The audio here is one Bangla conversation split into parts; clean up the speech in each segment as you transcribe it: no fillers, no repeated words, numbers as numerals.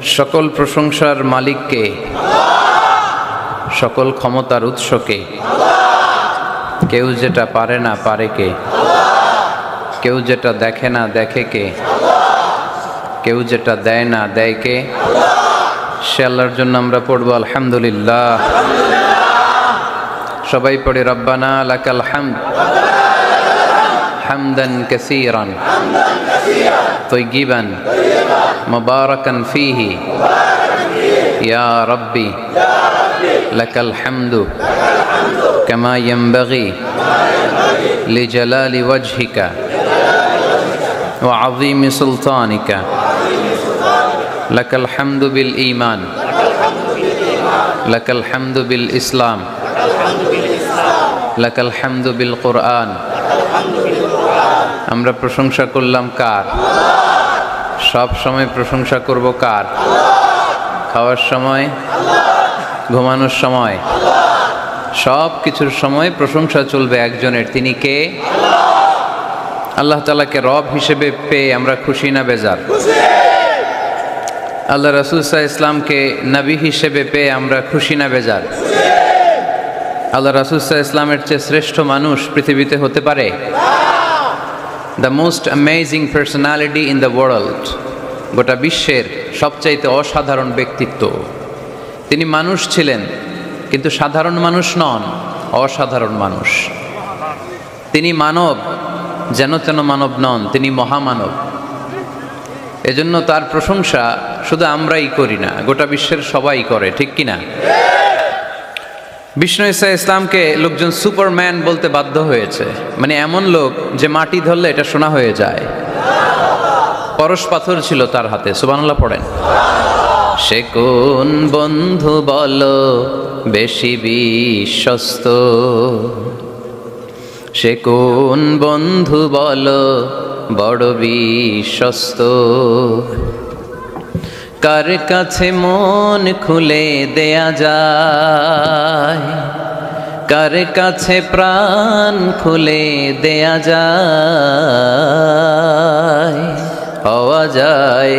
সকল প্রশংসার মালিককে, সকল ক্ষমতার উৎসকে। কেউ যেটা পারে না পারে কে, কেউ যেটা দেখে না দেখে কে, কেউ যেটা দেয় না দেয় কে। সে আল্লাহর জন্য আমরা পড়ব আলহামদুলিল্লাহ। সবাই পড়ে রব্বানা লাকাল হামদ হামদান কাসীরান তাইয়িবান মুবারাকান ফীহি ইয়া রাব্বি লাকাল হামদু কামা ইয়ানবাগি লিজালালি ওয়াজহিকা ওয়া আযীমি সুলতানিকা। লাকাল হামদু বিল ঈমান লাকাল হামদু বিল ইসলাম লাকাল হামদু বিল কুরআন। আমরা প্রশংসা করলাম কার? সব সময় প্রশংসা করব কার? খাওয়ার সময়, ঘুমানোর সময়, সব কিছুর সময় প্রশংসা চলবে একজনের। তিনি কে? আল্লাহ তাআলাকে রব হিসেবে পেয়ে আমরা খুশি না বেজার? আল্লাহ রাসূল সাল্লাল্লাহু আলাইহি ওয়াসাল্লামকে নবী হিসেবে পেয়ে আমরা খুশি না বেজার? আল্লাহ রাসূল সাল্লাল্লাহু আলাইহি ওয়াসাল্লামের চেয়ে শ্রেষ্ঠ মানুষ পৃথিবীতে হতে পারে? The most amazing personality in the world, গোটা বিশ্বের সবচাইতে অসাধারণ ব্যক্তিত্ব। তিনি মানুষ ছিলেন, কিন্তু সাধারণ মানুষ নন, অসাধারণ মানুষ। তিনি মানব, যেন তেন মানব নন, তিনি মহামানব। এজন্য তার প্রশংসা শুধু আমরাই করি না, গোটা বিশ্বের সবাই করে, ঠিক কিনা? বিষ্ণু ঈসা ইসলামকে লোকজন সুপারম্যান বলতে বাধ্য হয়েছে। মানে এমন লোক যে মাটি ধরলে এটা শোনা হয়ে যায়। পরশ পাথর ছিল তার হাতে। সুবহানাল্লাহ পড়েন। সে কোন বন্ধু বলো বেশি বিশ্বস্ত, সে কোন বন্ধু বলো বড় বিশ্বস্ত। কার কাছে মন খুলে দেয়া যায়, কার কাছে প্রাণ খুলে দেয়া যায়, হওয়া যায়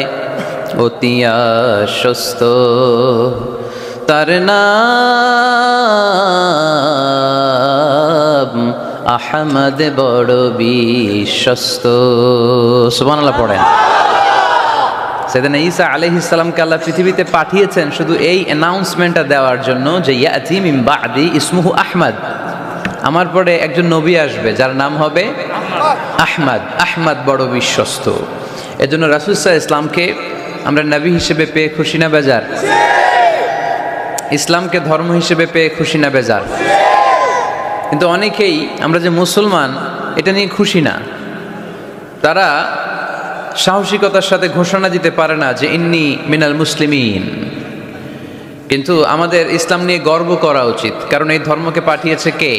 অতি আশ্বস্ত। তার নাম আহমদ বড় বিশ্বস্ত। সুবহানাল্লাহ পড়েন। সাইয়েদনা ঈসা আলাইহিস সালামকে আল্লাহ পৃথিবীতে পাঠিয়েছেন শুধু এই অ্যানাউন্সমেন্টটা দেওয়ার জন্য যে ইয়াতি মিন বাদি ইসমুহু আহমদ, আমার পরে একজন নবী আসবে যার নাম হবে আহমদ। আহমদ বড় বিশ্বস্ত। এজন্য রাসূল সাল্লাল্লাহু আলাইহি ওয়াসাল্লামকে আমরা নবী হিসেবে পেয়ে খুশি না বেজার? ইসলামকে ধর্ম হিসেবে পেয়ে খুশি না বেজার? কিন্তু অনেকেই আমরা যে মুসলমান এটা নিয়ে খুশি না। তারা সাহসিকতার সাথে ঘোষণা দিতে পারে না যে ইন্নী মিনাল মুসলিমিন। কিন্তু আমাদের ইসলাম নিয়ে গর্ব করা উচিত, কারণ এই ধর্মকে পাঠিয়েছে কে?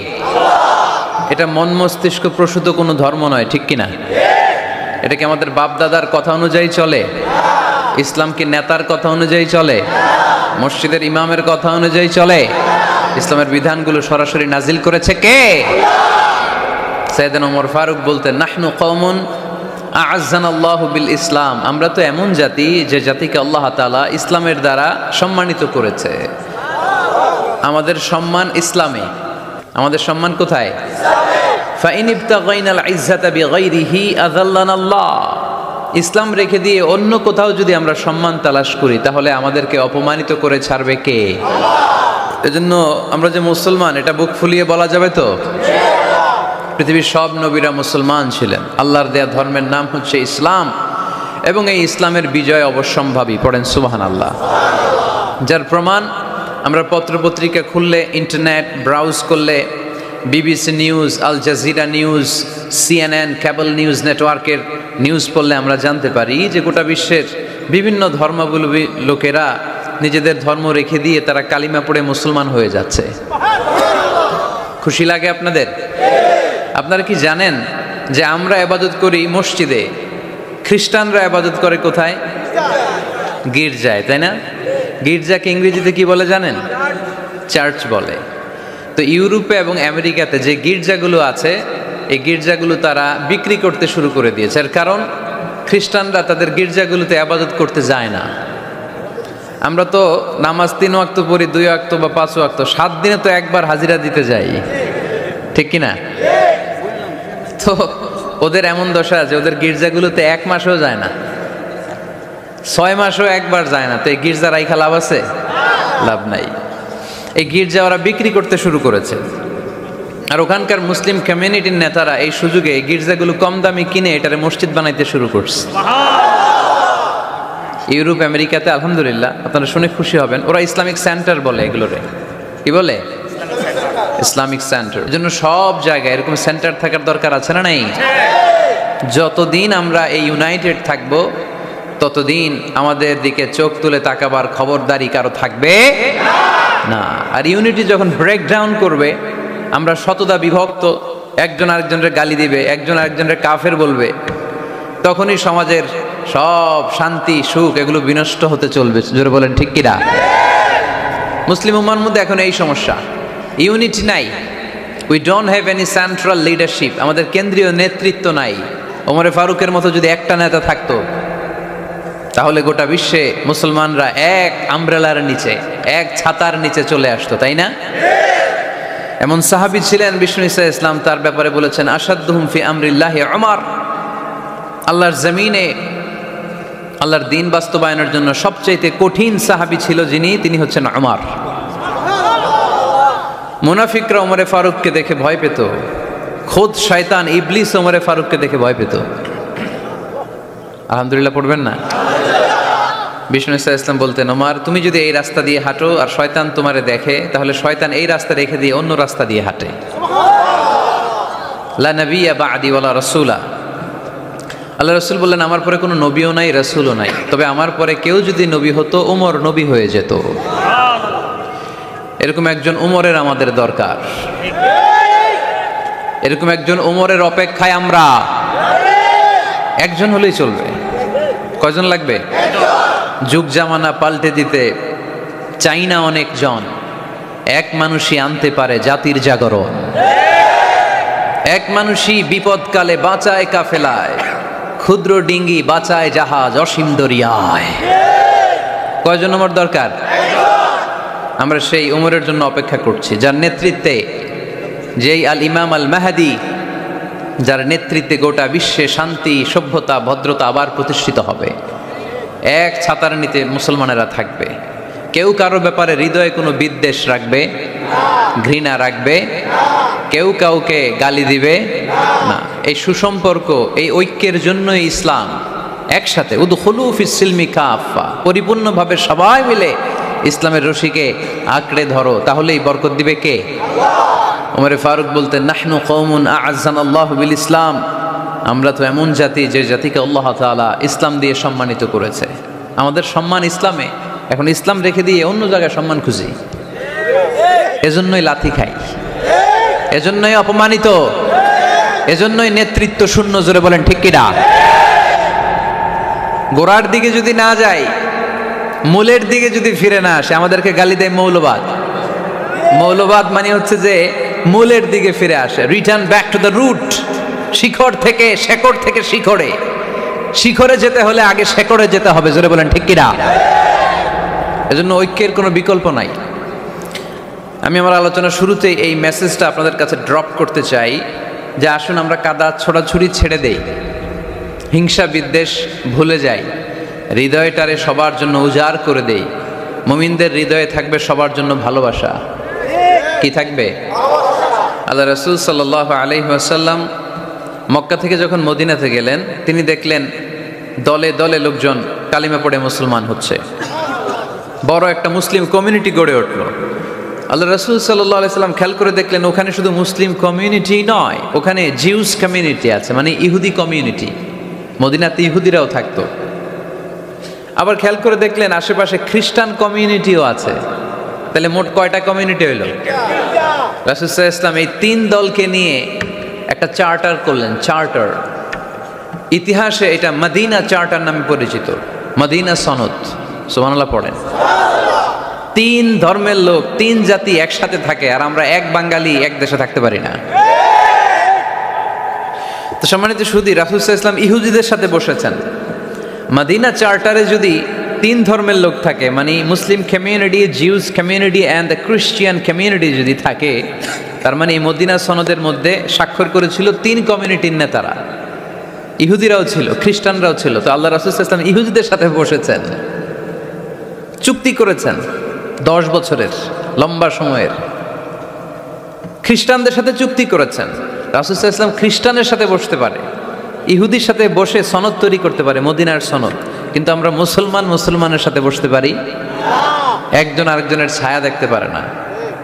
এটা মন মস্তিষ্ক প্রসূত কোনো ধর্ম নয়, ঠিক কিনা? এটা কি আমাদের বাপ দাদার কথা অনুযায়ী চলে? ইসলাম কি নেতার কথা অনুযায়ী চলে? মসজিদের ইমামের কথা অনুযায়ী চলে? ইসলামের বিধানগুলো সরাসরি নাজিল করেছে কে? সাইয়েদনা ওমর ফারুক বলতেন, নাহনু কওমুন আ'আজ্জানাল্লাহু বিল ইসলাম। আমরা তো এমন জাতি যে জাতিকে আল্লাহ তাআলা ইসলামের দ্বারা সম্মানিত করেছে। আমাদের সম্মান ইসলামে। আমাদের সম্মান কোথায়? ইসলামে। ফাইন ইবতাগাইনাল ইজ্জাতা বিগাইরিহি আযাল্লানাল্লাহ। ইসলাম রেখে দিয়ে অন্য কোথাও যদি আমরা সম্মান তালাশ করি তাহলে আমাদেরকে অপমানিত করে ছাড়বে কে? আল্লাহ। এজন্য আমরা যে মুসলমান এটা বুক ফুলিয়ে বলা যাবে তো? পৃথিবীর সব নবীরা মুসলমান ছিলেন। আল্লাহর দেয়া ধর্মের নাম হচ্ছে ইসলাম, এবং এই ইসলামের বিজয় অবশ্যম্ভাবী। পড়েন সুবহানাল্লাহ। যার প্রমাণ আমরা পত্রপত্রিকা খুললে, ইন্টারনেট ব্রাউজ করলে, BBC news, Al Jazeera news, CNN, cable news নেটওয়ার্কের নিউজ পড়লে আমরা জানতে পারি যে গোটা বিশ্বের বিভিন্ন ধর্মাবলম্বী লোকেরা নিজেদের ধর্ম রেখে দিয়ে তারা কালিমা পড়ে মুসলমান হয়ে যাচ্ছে। খুশি লাগে আপনাদের? আপনারা কি জানেন যে আমরা ইবাদত করি মসজিদে, খ্রিস্টানরা ইবাদত করে কোথায়? গির্জায়, তাই না? গির্জাকে ইংরেজিতে কি বলে জানেন? চার্চ বলে। তো ইউরোপে এবং আমেরিকাতে যে গির্জাগুলো আছে, এই গির্জাগুলো তারা বিক্রি করতে শুরু করে দিয়েছে। এর কারণ খ্রিস্টানরা তাদের গির্জাগুলোতে ইবাদত করতে যায় না। আমরা তো নামাজ 3 ওয়াক্ত পড়ি, 2 ওয়াক্ত বা 5 ওয়াক্ত, 7 দিনে তো একবার হাজিরা দিতে যাই, ঠিক কিনা? তো ওদের এমন দশা আছে, ওদের গির্জাগুলোতে 1 মাসও যায় না, 6 মাসও একবার যায় না। তো এই গির্জা রাইখা লাভ আছে? লাভ নাই। এই গির্জা ওরা বিক্রি করতে শুরু করেছে, আর ওখানকার মুসলিম কমিউনিটির নেতারা এই সুযোগে এই গির্জাগুলো কম দামে কিনে এটারে মসজিদ বানাইতে শুরু করছে। ইউরোপ আমেরিকাতে আলহামদুলিল্লাহ আপনারা শুনে খুশি হবেন, ওরা ইসলামিক সেন্টার বলে এগুলোরে। কি বলে? Islamic centre. এজন্য সব জায়গায় এরকম সেন্টার থাকার দরকার আছে না নাই? যতদিন আমরা এই ইউনাইটেড থাকবো ততদিন আমাদের দিকে চোখ তুলে তাকাবার খবরদারি কারো থাকবে না। আর ইউনিটি যখন ব্রেকডাউন করবে, আমরা শতদা বিভক্ত, একজন আরেকজনের গালি দিবে, একজন আরেকজনের কাফের বলবে, তখনই সমাজের সব শান্তি সুখ এগুলো বিনষ্ট হতে চলবে। জোরে বলেন ঠিক কিনা? মুসলিম উম্মার মধ্যে এখন এই সমস্যা, ইউনিটি নাই। We don't have any central leadership, আমাদের কেন্দ্রীয় নেতৃত্ব নাই। ওমরে ফারুকের মতো যদি একটা নেতা থাকতো তাহলে গোটা বিশ্বে মুসলমানরা এক আমব্রেলার নিচে, এক ছাতার নিচে চলে আসতো, তাই না? এমন সাহাবী ছিলেন বিষ্ণু ঈসা ইসলাম তার ব্যাপারে বলেছেন, আসাদুহুম ফি আমরিল্লাহি উমর। আল্লাহর জমিনে আল্লাহর দিন বাস্তবায়নের জন্য সবচেয়ে কঠিন সাহাবী ছিল যিনি, তিনি হচ্ছেন উমর। মুনাফিকরা ওমরে ফারুককে দেখে ভয় পেত, খোদ শয়তান ইবলিস ওমরে ফারুককে দেখে ভয় পেত। আলহামদুলিল্লাহ পড়বেন না? বিষ্ণু ঈসা ইসলাম বলতেন, ওমর তুমি যদি এই রাস্তা দিয়ে হাঁটো আর শয়তান তোমারে দেখে, তাহলে শয়তান এই রাস্তা রেখে দিয়ে অন্য রাস্তা দিয়ে হাঁটে। লা নবিয়্যা বা'দি ওয়ালা রাসূলা। আল্লাহ রাসূল বললেন, আমার পরে কোনো নবীও নাই, রাসূলও নাই, তবে আমার পরে কেউ যদি নবী হতো ওমর নবী হয়ে যেত। এরকম একজন ওমরের আমাদের দরকার, এরকম একজন ওমরের অপেক্ষায় আমরা। একজন হলেই চলবে, কয়জন লাগবে? যুগ জামানা পাল্টে দিতে চাই না অনেক জন, এক মানুষই আনতে পারে জাতির জাগরণ। এক মানুষই বিপদকালে বাঁচায় কাফেলায়, ক্ষুদ্র ডিঙ্গি বাঁচায় জাহাজ অসীম দরিয়ায়। কয়জন ওমর দরকার? আমরা সেই ওমরের জন্য অপেক্ষা করছি, যার নেতৃত্বে, যেই আল ইমাম আল মাহদি, যার নেতৃত্বে গোটা বিশ্বে শান্তি সভ্যতা ভদ্রতা আবার প্রতিষ্ঠিত হবে। এক ছাতার নিচে মুসলমানেরা থাকবে, কেউ কারো ব্যাপারে হৃদয়ে কোনো বিদ্বেষ রাখবে, ঘৃণা রাখবে, কেউ কাউকে গালি দিবে না। এই সুসম্পর্ক, এই ঐক্যের জন্যই ইসলাম একসাথে উদখুলু ফিস সিলমি কাফা, পরিপূর্ণভাবে সবাই মিলে ইসলামের রশিকে আঁকড়ে ধরো, তাহলেই বরকত দিবে কে? ওমরে ফারুক বলতেন, নাহনু কওমুন আ'আজ্জানাল্লাহু বিল ইসলাম, আমরা তো এমন জাতি যে জাতিকে আল্লাহ তাআলা ইসলাম দিয়ে সম্মানিত করেছে। আমাদের সম্মান ইসলামে, এখন ইসলাম রেখে দিয়ে অন্য জায়গায় সম্মান খুঁজি, এজন্যই লাথি খাই, এজন্যই অপমানিত, এজন্যই নেতৃত্ব শূন্য। জোরে বলেন ঠিক কিনা? গোড়ার দিকে যদি না যাই, মূলের দিকে যদি ফিরে না আসে, আমাদেরকে গালি দেয় মৌলবাদ। মৌলবাদ মানে হচ্ছে যে মূলের দিকে ফিরে আসে, return back to the root. শিখর থেকে, শেকড় থেকে শিখরে, শিখরে যেতে হলে আগে শেকড়ে যেতে হবে। জোরে বলেন ঠিক কিনা? এজন্য ঐক্যের কোনো বিকল্প নাই। আমি আমার আলোচনার শুরুতেই এই মেসেজটা আপনাদের কাছে ড্রপ করতে চাই যে আসুন আমরা কাদা ছোড়াছুড়ি ছেড়ে দেই, হিংসা বিদ্বেষ ভুলে যাই, হৃদয়টারে সবার জন্য উজাড় করে দেই। মুমিনদের হৃদয়ে থাকবে সবার জন্য ভালোবাসা। কি থাকবে? আল্লাহ রাসূল সাল্লাল্লাহু আলাইহি ওয়াসাল্লাম মক্কা থেকে যখন মদিনাতে গেলেন, তিনি দেখলেন দলে দলে লোকজন কালিমা পড়ে মুসলমান হচ্ছে, বড় একটা মুসলিম কমিউনিটি গড়ে উঠল। আল্লাহ রাসূল সাল্লাল্লাহু আলাইহি ওয়াসাল্লাম খেয়াল করে দেখলেন ওখানে শুধু মুসলিম কমিউনিটি নয়, ওখানে জিউস কমিউনিটি আছে, মানে ইহুদি কমিউনিটি। মদিনাতে ইহুদিরাও থাকতো। আবার খেয়াল করে দেখলেন আশেপাশে খ্রিস্টান কমিউনিটিও আছে। তাহলে মোট কয়টা কমিউনিটি হইল? রাসূল সাল্লাল্লাহু আলাইহি ওয়াসাল্লাম এই 3 দলকে নিয়ে একটা চার্টার করলেন, চার্টার। ইতিহাসে এটা মদিনা চার্টার নামে পরিচিত, মদিনা সনদ। সুবহানাল্লাহ পড়েন। 3 ধর্মের লোক, 3 জাতি একসাথে থাকে, আর আমরা এক বাঙালি এক দেশে থাকতে পারি না। তো সম্মানিত সুধী, রাসূল সাল্লাল্লাহু আলাইহি ওয়াসাল্লাম ইহুদিদের সাথে বসেছেন। মদিনা চার্টারে যদি তিন ধর্মের লোক থাকে, মানে Muslim community, Jews community and the Christian community যদি থাকে, তার মানে এই মদিনা সনদের মধ্যে স্বাক্ষর করেছিল তিন কমিউনিটির নেতারা। ইহুদিরাও ছিল, খ্রিস্টানরাও ছিল। তো আল্লাহ রাসূল সাল্লাল্লাহু আলাইহি ওয়াসাল্লাম ইহুদিদের সাথে বসেছেন, চুক্তি করেছেন 10 বছরের লম্বা সময়ের। খ্রিস্টানদের সাথে চুক্তি করেছেন। রাসূল সাল্লাল্লাহু আলাইহি ওয়াসাল্লাম খ্রিস্টানের সাথে বসতে পারে, ইহুদির সাথে বসে সনদ তৈরি করতে পারে, মদিনার সনদ। কিন্তু আমরা মুসলমানের সাথে বসতে পারি, একজন আরেকজনের ছায়া দেখতে পারে না।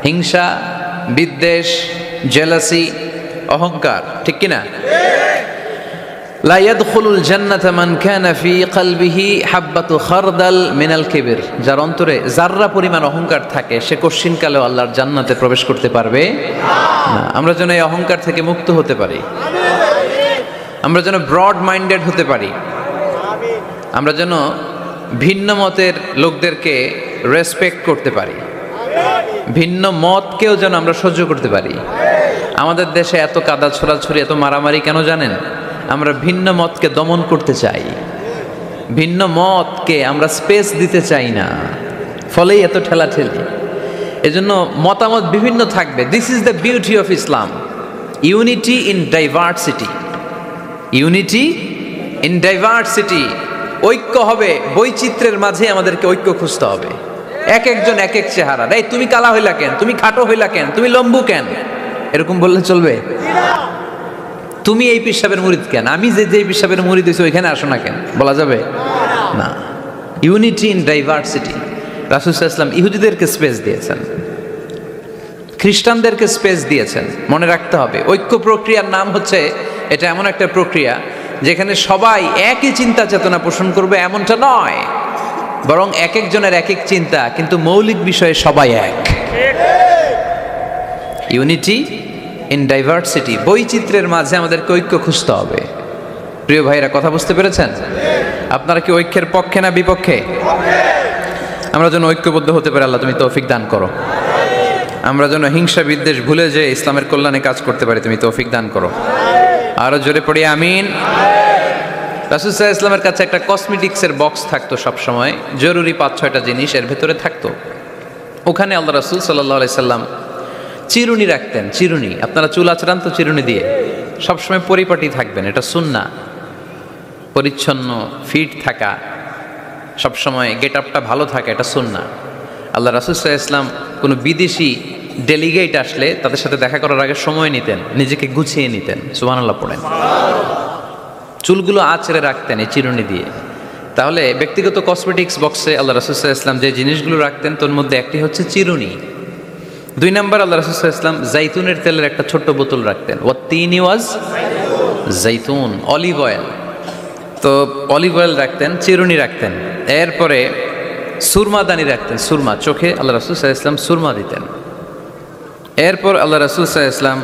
হিংসা, বিদ্বেষ, জেলাসি, অহংকার, ঠিক কিনা? লা ইয়াদখুলুল জান্নাতা মান কানা ফি কলবিহি হাববাতু খারদাল মিনাল কিবর। যার অন্তরে যাররা পরিমাণ অহংকার থাকে সে কোশ্চিনকালেও আল্লাহর জান্নাতে প্রবেশ করতে পারবে না। আমরা যেন এই অহংকার থেকে মুক্ত হতে পারি, আমরা যেন ব্রড মাইন্ডেড হতে পারি, আমরা যেন ভিন্ন মতের লোকদেরকে রেসপেক্ট করতে পারি, ভিন্ন মতকেও যেন আমরা সহ্য করতে পারি। আমাদের দেশে এত কাদা ছোড়াছুরি, এত মারামারি কেন জানেন? আমরা ভিন্ন মতকে দমন করতে চাই, ভিন্ন মতকে আমরা স্পেস দিতে চাই না, ফলেই এত ঠেলাঠেলি। এজন্য মতামত বিভিন্ন থাকবে। This is the beauty of Islam, unity in diversity, unity in diversity. ঐক্য হবে, বৈচিত্র্যের মাঝে আমাদেরকে ঐক্য খুঁজতে হবে। এক একজন এক এক চেহারা, এই তুমি কালা হইলা কেন, তুমি খাটো হইলা কেন, তুমি লম্বু কেন, এরকম বললে চলবে? তুমি এই পীর সাহেবের মুরিদ কেন, আমি যে পীর সাহেবের মুরিদ হইছি ওইখানে আসো না কেন, বলা যাবে না। Unity in diversity. রাসূল সাল্লাল্লাহু আলাইহি ওয়াসাল্লাম ইহুদিদেরকে স্পেস দিয়েছেন, খ্রিস্টানদেরকে স্পেস দিয়েছেন। মনে রাখতে হবে, ঐক্য প্রক্রিয়ার নাম হচ্ছে, এটা এমন একটা প্রক্রিয়া যেখানে সবাই একই চিন্তা চেতনা পোষণ করবে এমনটা নয়, বরং এক একজনের এক এক চিন্তা, কিন্তু মৌলিক বিষয়ে সবাই এক। ইউনিটি ইন ডাইভার্সিটি, বৈচিত্র্যের মাঝে আমাদেরকে ঐক্য খুঁজতে হবে। প্রিয় ভাইরা, কথা বুঝতে পেরেছেন? আপনারা কি ঐক্যের পক্ষে না বিপক্ষে? আমরা যেন ঐক্যবদ্ধ হতে পারি, আল্লাহ তুমি তৌফিক দান করো। আমরা যেন হিংসা বিদ্বেষ ভুলে যে ইসলামের কল্যাণে কাজ করতে পারি, তুমি তৌফিক দান করো। আরো জোরে পড়ি আমিন। রাসূল সাল্লাল্লাহু আলাইহি ওয়াসাল্লামের কাছে একটা কসমেটিক্সের বক্স থাকতো সবসময়, জরুরি 5-6টা জিনিস এর ভেতরে থাকতো। ওখানে আল্লাহ রাসূল সাল্লাল্লাহু আলাইহি সাল্লাম চিরুনি রাখতেন। চিরুনি, আপনারা চুল আঁচড়ান তো চিরুনি দিয়ে, সবসময় পরিপাটি থাকবেন, এটা সুন্নাহ। পরিচ্ছন্ন, ফিট থাকা, সবসময় গেট আপটা ভালো থাকা, এটা সুন্নাহ। আল্লাহ রাসূল সাল্লাল্লাহু আলাইহি ওয়াসাল্লাম কোনো বিদেশি ডেলিগেট আসলে তাদের সাথে দেখা করার আগে সময় নিতেন, নিজেকে গুছিয়ে নিতেন। সুবহানাল্লাহ পড়েন। চুলগুলো আঁচড়ে রাখতেন এই চিরুনি দিয়ে। তাহলে ব্যক্তিগত কসমেটিক্স বক্সে আল্লাহ রাসূল সাল্লাল্লাহু আলাইহি ওয়াসাল্লাম যে জিনিসগুলো রাখতেন তার মধ্যে একটি হচ্ছে চিরুনি। 2 নম্বর, আল্লাহ রাসূল সাল্লাল্লাহু আলাইহি ওয়াসাল্লাম জাইতুনের তেলের একটা ছোট্ট বোতল রাখতেন। ওয়াত্তিনি ওয়াজ জাইতুন, অলিভ অয়েল। তো অলিভ অয়েল রাখতেন, চিরুনি রাখতেন। এরপরে সুরমাদানি রাখতেন, সুরমা, চোখে আল্লাহ রাসূল সাল্লাল্লাহু আলাইহি ওয়াসাল্লাম সুরমা দিতেন। এরপর আল্লাহ রাসূল সাল্লাল্লাহু আলাইহি ওয়াসাল্লাম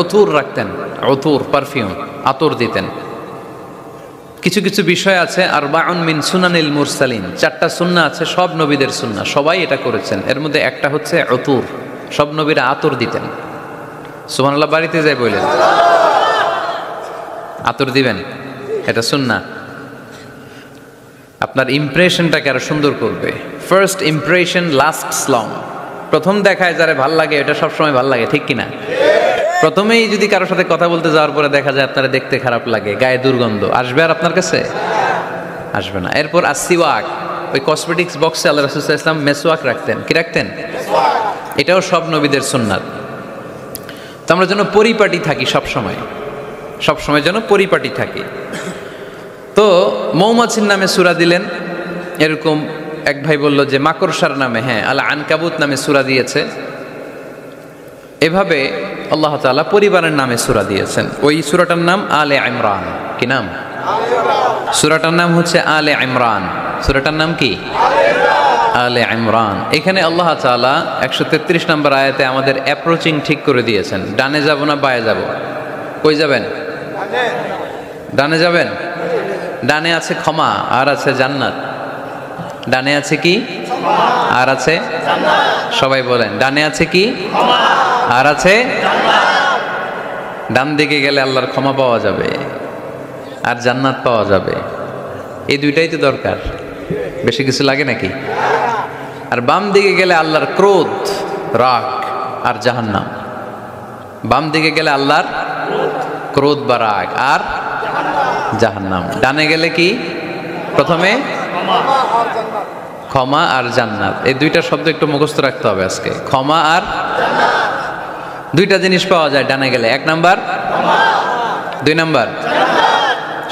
উতুর রাখতেন, উতুর পারফিউম, আতর দিতেন। কিছু কিছু বিষয় আছে, আরবাউন মিন সুনানিল মুরসালিন, 4টা সুন্নাহ আছে, সব নবীদের সুন্নাহ, সবাই এটা করেছেন। এর মধ্যে একটা হচ্ছে উতুর, সব নবীরা আতর দিতেন। সুবহানাল্লাহ, বাড়িতে যাই বললেন আতর দিবেন, এটা সুন্নাহ। আপনার ইমপ্রেশনটাকে আরো সুন্দর করবে। First impression lasts long. প্রথম দেখায় যারা ভাল লাগে, এটা সবসময় ভাল লাগে, ঠিক কিনা? প্রথমেই যদি কারোর সাথে কথা বলতে যাওয়ার পরে দেখা যায় আপনারা দেখতে খারাপ লাগে, গায়ে দুর্গন্ধ, আসবে আর আপনার কাছে? আসবে না। এরপর আসিওয়াক, ওই কসমেটিক্স বক্সে আল্লাহ রাসূল সাল্লাল্লাহু আলাইহি ওয়াসাল্লাম মেসওয়াক রাখতেন। কি রাখতেন? এটাও সব নবীদের সুন্নাত। তো আমরা যেন পরিপাটি থাকি, সবসময় যেন পরিপাটি থাকি। তো মৌমাছির নামে সূরা দিলেন, এরকম এক ভাই বলল যে মাকড়সার নামে, হ্যাঁ, আল আনকাবুত নামে সূরা দিয়েছে। এভাবে আল্লাহ তাআলা পরিবারের নামে সূরা দিয়েছেন। ওই সূরাটার নাম আলে ইমরান। কি নাম? সূরাটার নাম হচ্ছে আলে ইমরান। সূরাটার নাম কি? আলে ইমরান। এখানে আল্লাহ তাআলা 133 নম্বর আয়াতে আমাদের অ্যাপ্রোচিং ঠিক করে দিয়েছেন। ডানে যাব না বায়ে যাব? কই যাবেন? ডানে যাবেন। ডানে আছে ক্ষমা, আর আছে জান্নাত। ডানে আছে কি? আর আছে জান্নাত। সবাই বলেন, ডানে আছে কি? ক্ষমা, আর আছে জান্নাত। ডান দিকে গেলে আল্লাহর ক্ষমা পাওয়া যাবে আর জান্নাত পাওয়া যাবে। এই দুইটাই তো দরকার। বেশি কিছু লাগে নাকি? আর বাম দিকে গেলে আল্লাহর ক্রোধ, রাগ আর জাহান্নাম। বাম দিকে গেলে আল্লাহর ক্রোধ বা রাগ আর জাহান্নাম। ডানে গেলে কি? প্রথমে ক্ষমা আর জান্নাত। এই দুইটা শব্দ একটু মুখস্থ রাখতে হবে আজকে। ক্ষমা আর দুইটা জিনিস পাওয়া যায় ডানে গেলে। এক নাম্বার, দুই নাম্বার।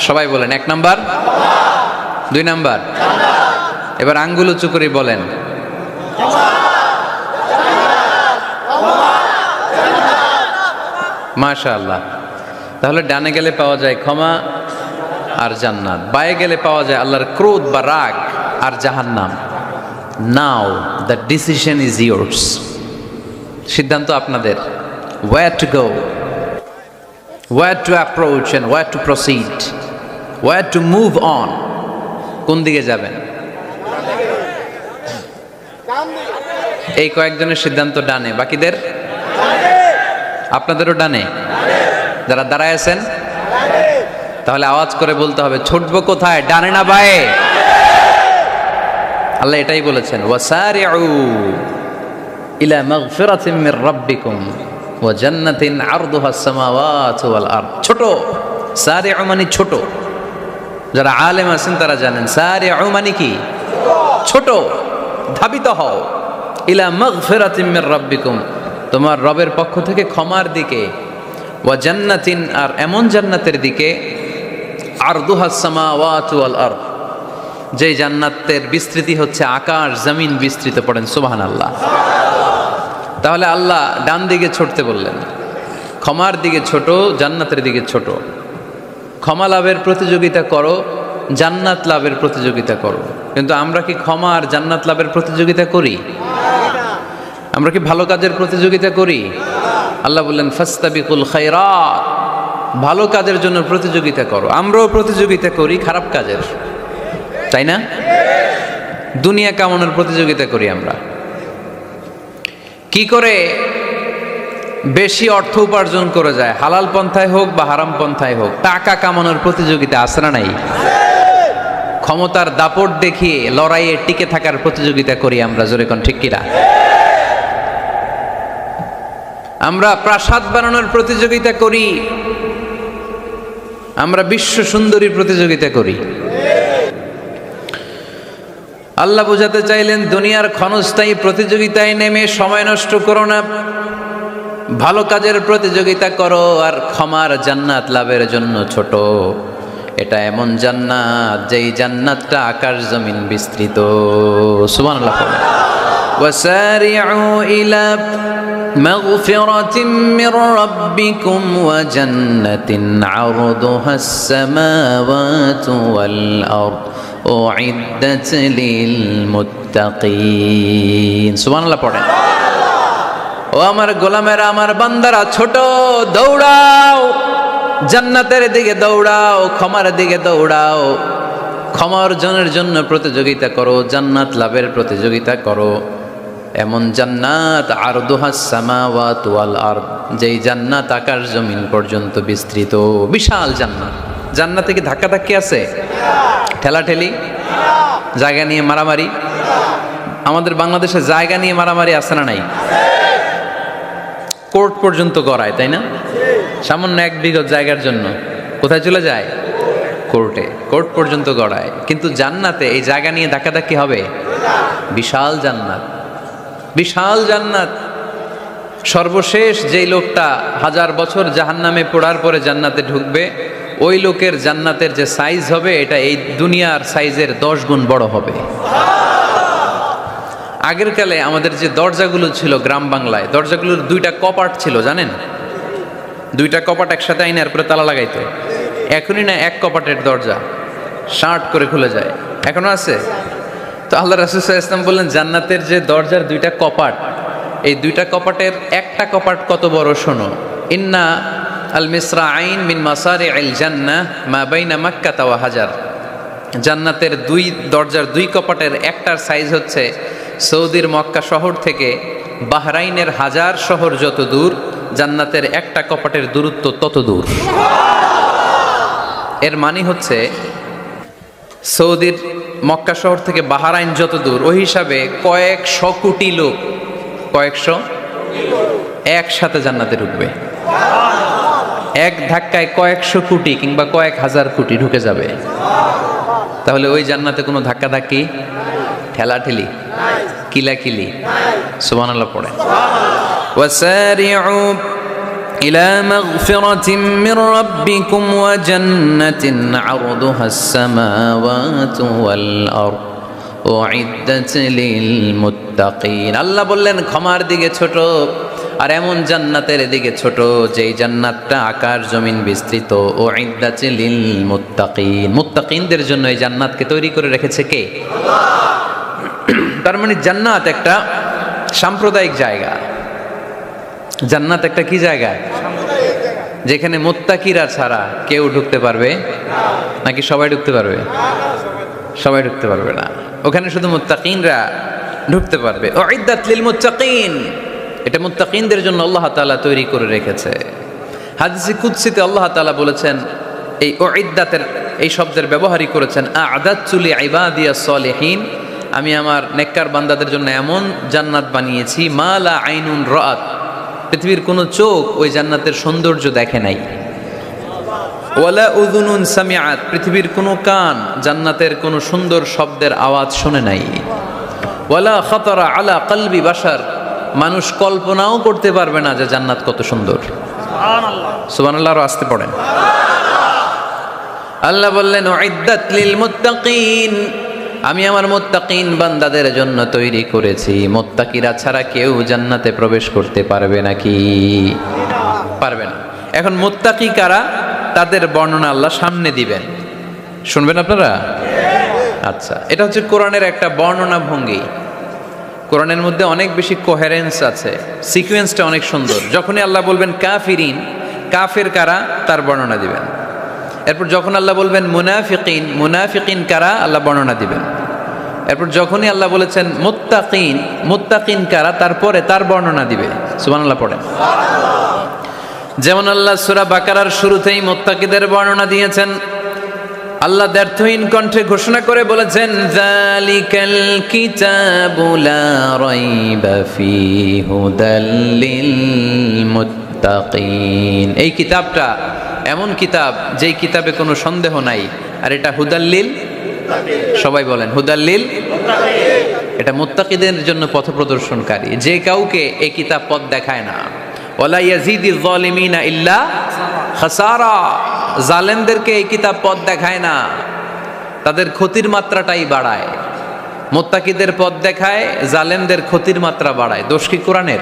সবাই বলেন, এক নাম্বার, দুই নাম্বার। এবার আঙ্গুল উঁচু করে বলেন, মাশাআল্লাহ। তাহলে ডানে গেলে পাওয়া যায় ক্ষমা আর জান্নাত, বায়ে গেলে পাওয়া যায় আল্লাহর ক্রোধ বা রাগ আর জাহান্নাম। নাও দ্য ডিসিশন ইজ ইয়োর্স। সিদ্ধান্ত আপনাদের। where to go, where to approach and where to proceed, where to move on। কোন দিকে যাবেন? এই কয়েকজনের সিদ্ধান্ত ডানে, বাকিদের আপনাদেরও ডানে। যারা দাঁড়ায় আছেন তাহলে আওয়াজ করে বলতে হবে, ছুটবো কোথায়, ডানে না বায়ে? আল্লাহ এটাই বলেছেন, ওয়াসারিউ ইলা মাগফিরাতিন মির রাব্বিকুম ওয়া জান্নাতিন আরদুহা আস-সামাওয়াতু ওয়াল আরদ। ছোট, সারিউ মানে ছোট। যারা আলেম আছেন তারা জানেন সারিউ মানে কি? ছোট। ধাবিত হও ইলা মাগফিরাতিন মির রাব্বিকুম, তোমার রবের পক্ষ থেকে ক্ষমার দিকে, ওয়া জান্নাতিন আর এমন জান্নাতের দিকে, আরদুহা আস-সামাওয়াতু ওয়াল আরদ, যে জান্নাতের বিস্তৃতি হচ্ছে আকাশ জমিন বিস্তৃত। পড়েন সুবহানাল্লাহ। তাহলে আল্লাহ ডান দিকে ছুটতে বললেন, ক্ষমার দিকে ছোট, জান্নাতের দিকে ছোট। ক্ষমা লাভের প্রতিযোগিতা করো, জান্নাত লাভের প্রতিযোগিতা করো। কিন্তু আমরা কি ক্ষমা আর জান্নাত লাভের প্রতিযোগিতা করি? আমরা কি ভালো কাজের প্রতিযোগিতা করি? আল্লাহ বললেন ফাস্তাবিকুল খায়রাত, ভালো কাজের জন্য প্রতিযোগিতা করো। আমরাও প্রতিযোগিতা করি খারাপ কাজের, তাই না? দুনিয়া কামানোর প্রতিযোগিতা করি আমরা। কি করে বেশি অর্থ উপার্জন করে যায়, হালাল পন্থায় হোক বা হারাম পন্থায় হোক, টাকা কামানোর প্রতিযোগিতা আছে না নাই? ক্ষমতার দাপট দেখিয়ে লড়াইয়ে টিকে থাকার প্রতিযোগিতা করি আমরা, জোরে কোন ঠিক কিনা? আমরা প্রাসাদ বানানোর প্রতিযোগিতা করি, আমরা বিশ্ব সুন্দরী প্রতিযোগিতা করি। আল্লাহ বোঝাতে চাইলেন দুনিয়ার ক্ষণস্থায়ী প্রতিযোগিতায় নেমে সময় নষ্ট করো না, ভালো কাজের প্রতিযোগিতা করো আর ক্ষমার জান্নাত লাভের জন্য ছোট। এটা এমন জান্নাত যেই জান্নাতটা আকাশ জমিন বিস্তৃত। সুবহানাল্লাহ। ওয়াসারিউ ইলা মাগফিরাতিন মির রাব্বিকুম ওয়া জান্নাতিন আরদুহাস সামাওয়াতু ওয়াল আরদ উইদ্দাত লিল মুত্তাকিন। সুবহানাল্লাহ পড়েন। ও আমার গোলামেরা, আমার বান্দারা, ছোট, দৌড়াও, জান্নাতের দিকে দৌড়াও, ক্ষমার দিকে দৌড়াও। ক্ষমা অর্জনের জন্য প্রতিযোগিতা করো, জান্নাত লাভের প্রতিযোগিতা করো। এমন জান্নাত আরদুহাস সামাওয়াতু ওয়াল আরদ, যেই জান্নাত আকাশ জমিন পর্যন্ত বিস্তৃত। বিশাল জান্নাত। জান্নাতে কি ধাক্কাধাক্কি আছে? ঠেলাঠেলি? জায়গা নিয়ে মারামারি? আমাদের বাংলাদেশে জায়গা নিয়ে মারামারি আছে না নাই? কোর্ট পর্যন্ত গড়ায়, তাই না? সামান্য 1 বিঘত জায়গার জন্য কোথায় চলে যায়? কোর্টে। কোর্ট পর্যন্ত গড়ায়। কিন্তু জান্নাতে এই জায়গা নিয়ে ধাক্কাধাক্কি হবে? বিশাল জান্নাত, বিশাল জান্নাত। সর্বশেষ যেই লোকটা 1000 বছর জাহান্নামে পোড়ার পরে জান্নাতে ঢুকবে, ওই লোকের জান্নাতের যে সাইজ হবে এটা এই দুনিয়ার সাইজের 10 গুণ বড় হবে। আগের কালে আমাদের যে দরজাগুলো ছিল গ্রাম বাংলায়, দরজাগুলোর 2টা কপাট ছিল, জানেন? 2টা কপাট একসাথে আইনার পরে তালা লাগাইতো। এখনই না 1 কপাটের দরজা শার্ট করে খুলে যায়, এখনো আছে। তো আল্লাহ রাসূল সাল্লাল্লাহু আলাইহি ওয়াসাল্লাম বললেন জান্নাতের যে দরজার 2টা কপাট, এই 2টা কপাটের একটা কপাট কত বড় শোনো। ইন্না আল মিসরাআইন মিন মাসারি'আল জান্নাহ মা বাইনা মাক্কাহ ওয়া হাজার। জান্নাতের 2 দরজার 2 কপাটের একটার সাইজ হচ্ছে সৌদির মক্কা শহর থেকে বাহরাইনের হাজার শহর যত দূর, জান্নাতের একটা কপাটের দূরত্ব তত দূর। এর মানে হচ্ছে সৌদির মক্কা শহর থেকে বাহরাইন যত দূর, ওই হিসাবে কয়েকশো কোটি লোক, কয়েকশো একসাথে জান্নাতে ঢুকবে। এক ধাক্কায় কয়েকশো কোটি কিংবা কয়েক হাজার কোটি ঢুকে যাবে। তাহলে ওই জান্নাতে কোনো ধাক্কা ধাক্কি, ঠেলাঠেলি, কিলাকিলি, সুবহানাল্লাহ পড়ে। ওয়াসারিউ ইলা মাগফিরাতিন মির রাব্বিকুম ওয়া জান্নাতিন আরদুহাস সামাওয়াতু ওয়াল আরদ উইদ্দাত লিল মুত্তাকিন। আল্লাহ বললেন ক্ষমার দিকে ছোট, আর এমন জান্নাতের দিকে ছোট যেই জান্নাতটা আকাশ জমিন বিস্তৃত। উইদ্দাত লিল মুত্তাকিন, মুত্তাকিনদের জন্য এই জান্নাতকে তৈরি করে রেখেছে কে? আল্লাহ। তার মানে জান্নাত একটা সাম্প্রদায়িক জায়গা। জান্নাত একটা কি জায়গা? যেখানে মুত্তাকিরা ছাড়া কেউ ঢুকতে পারবে নাকি সবাই ঢুকতে পারবে? সবাই ঢুকতে পারবে না, ওখানে শুধু মুত্তাকিনরা ঢুকতে পারবে। উইদ্দাত লিল মুত্তাকিন, এটা মুত্তাকিনদের জন্য আল্লাহ তাআলা তৈরি করে রেখেছে। হাদিসে কুদসিতে আল্লাহ তাআলা বলেছেন, এই উইদ্দাতের এই শব্দের ব্যবহারই করেছেন আ'দাতু লিইবাদিয়াস সালিহিন, আমি আমার নেককার বান্দাদের জন্য এমন জান্নাত বানিয়েছি মা লা আইনুন রাআত, পৃথিবীর কোনো চোখ ওই জান্নাতের সৌন্দর্য দেখে নাই। ওয়ালা উযুনুন সামিআত, পৃথিবীর কোনো কান জান্নাতের কোনো সুন্দর শব্দের আওয়াজ শুনে নাই। ওয়ালা খাতারা আলা কলবি বাশার, মানুষ কল্পনাও করতে পারবে না যে জান্নাত কত সুন্দর। সুবহানাল্লাহ, সুবহানাল্লাহ আরো আসতে পড়েন। আল্লাহ বললেন উইদ্দাত লিল মুত্তাকিন, আমি আমার মুত্তাকিন বান্দাদের জন্য তৈরি করেছি। মুত্তাকিরা ছাড়া কেউ জান্নাতে প্রবেশ করতে পারবে নাকি? পারবে না। এখন মুত্তাকি কারা, তাদের বর্ণনা আল্লাহ সামনে দিবেন, শুনবেন আপনারা? আচ্ছা, এটা হচ্ছে কোরআনের একটা বর্ণনা ভঙ্গি। কোরআনের মধ্যে অনেক বেশি কোহেরেন্স আছে, সিকোয়েন্সটা অনেক সুন্দর। যখনই আল্লাহ বলবেন কাফিরিন, কাফের কারা, তার বর্ণনা দিবেন। এরপর যখন আল্লাহ বলবেন মুনাফিকিন, মুনাফিকিন কারা, আল্লাহ বর্ণনা দিবেন। এরপর যখনই আল্লাহ বলেছেন মুত্তাকিন, মুত্তাকিন কারা, তারপরে তার বর্ণনা দিবে। সুবহানাল্লাহ পড়েন। যেমন আল্লাহ সূরা বাকারার শুরুতেই মুত্তাকিদের বর্ণনা দিয়েছেন। আল্লাহ দ্ব্যর্থহীন কণ্ঠে ঘোষণা করে বলেছেন যালিকাল কিতাবু লা রাইবা ফীহি হুদাল লিল মুত্তাকিন, এই কিতাবটা এমন কিতাব যেই কিতাবে কোনো সন্দেহ নাই, আর এটা হুদাল্লিল, সবাই বলেন হুদাল্লিল, এটা মুত্তাকিদের জন্য পথ প্রদর্শনকারী। যে কাউকে এই কিতাব পথ দেখায় না। ওয়ালা ইয়াজিদিজ যালিমিনা ইল্লা খাসারা, জালেমদেরকে এই কিতাব পথ দেখায় না, তাদের ক্ষতির মাত্রাটাই বাড়ায়। মুত্তাকিদের পথ দেখায়, জালেমদের ক্ষতির মাত্রা বাড়ায়। দোষ কি কোরআনের?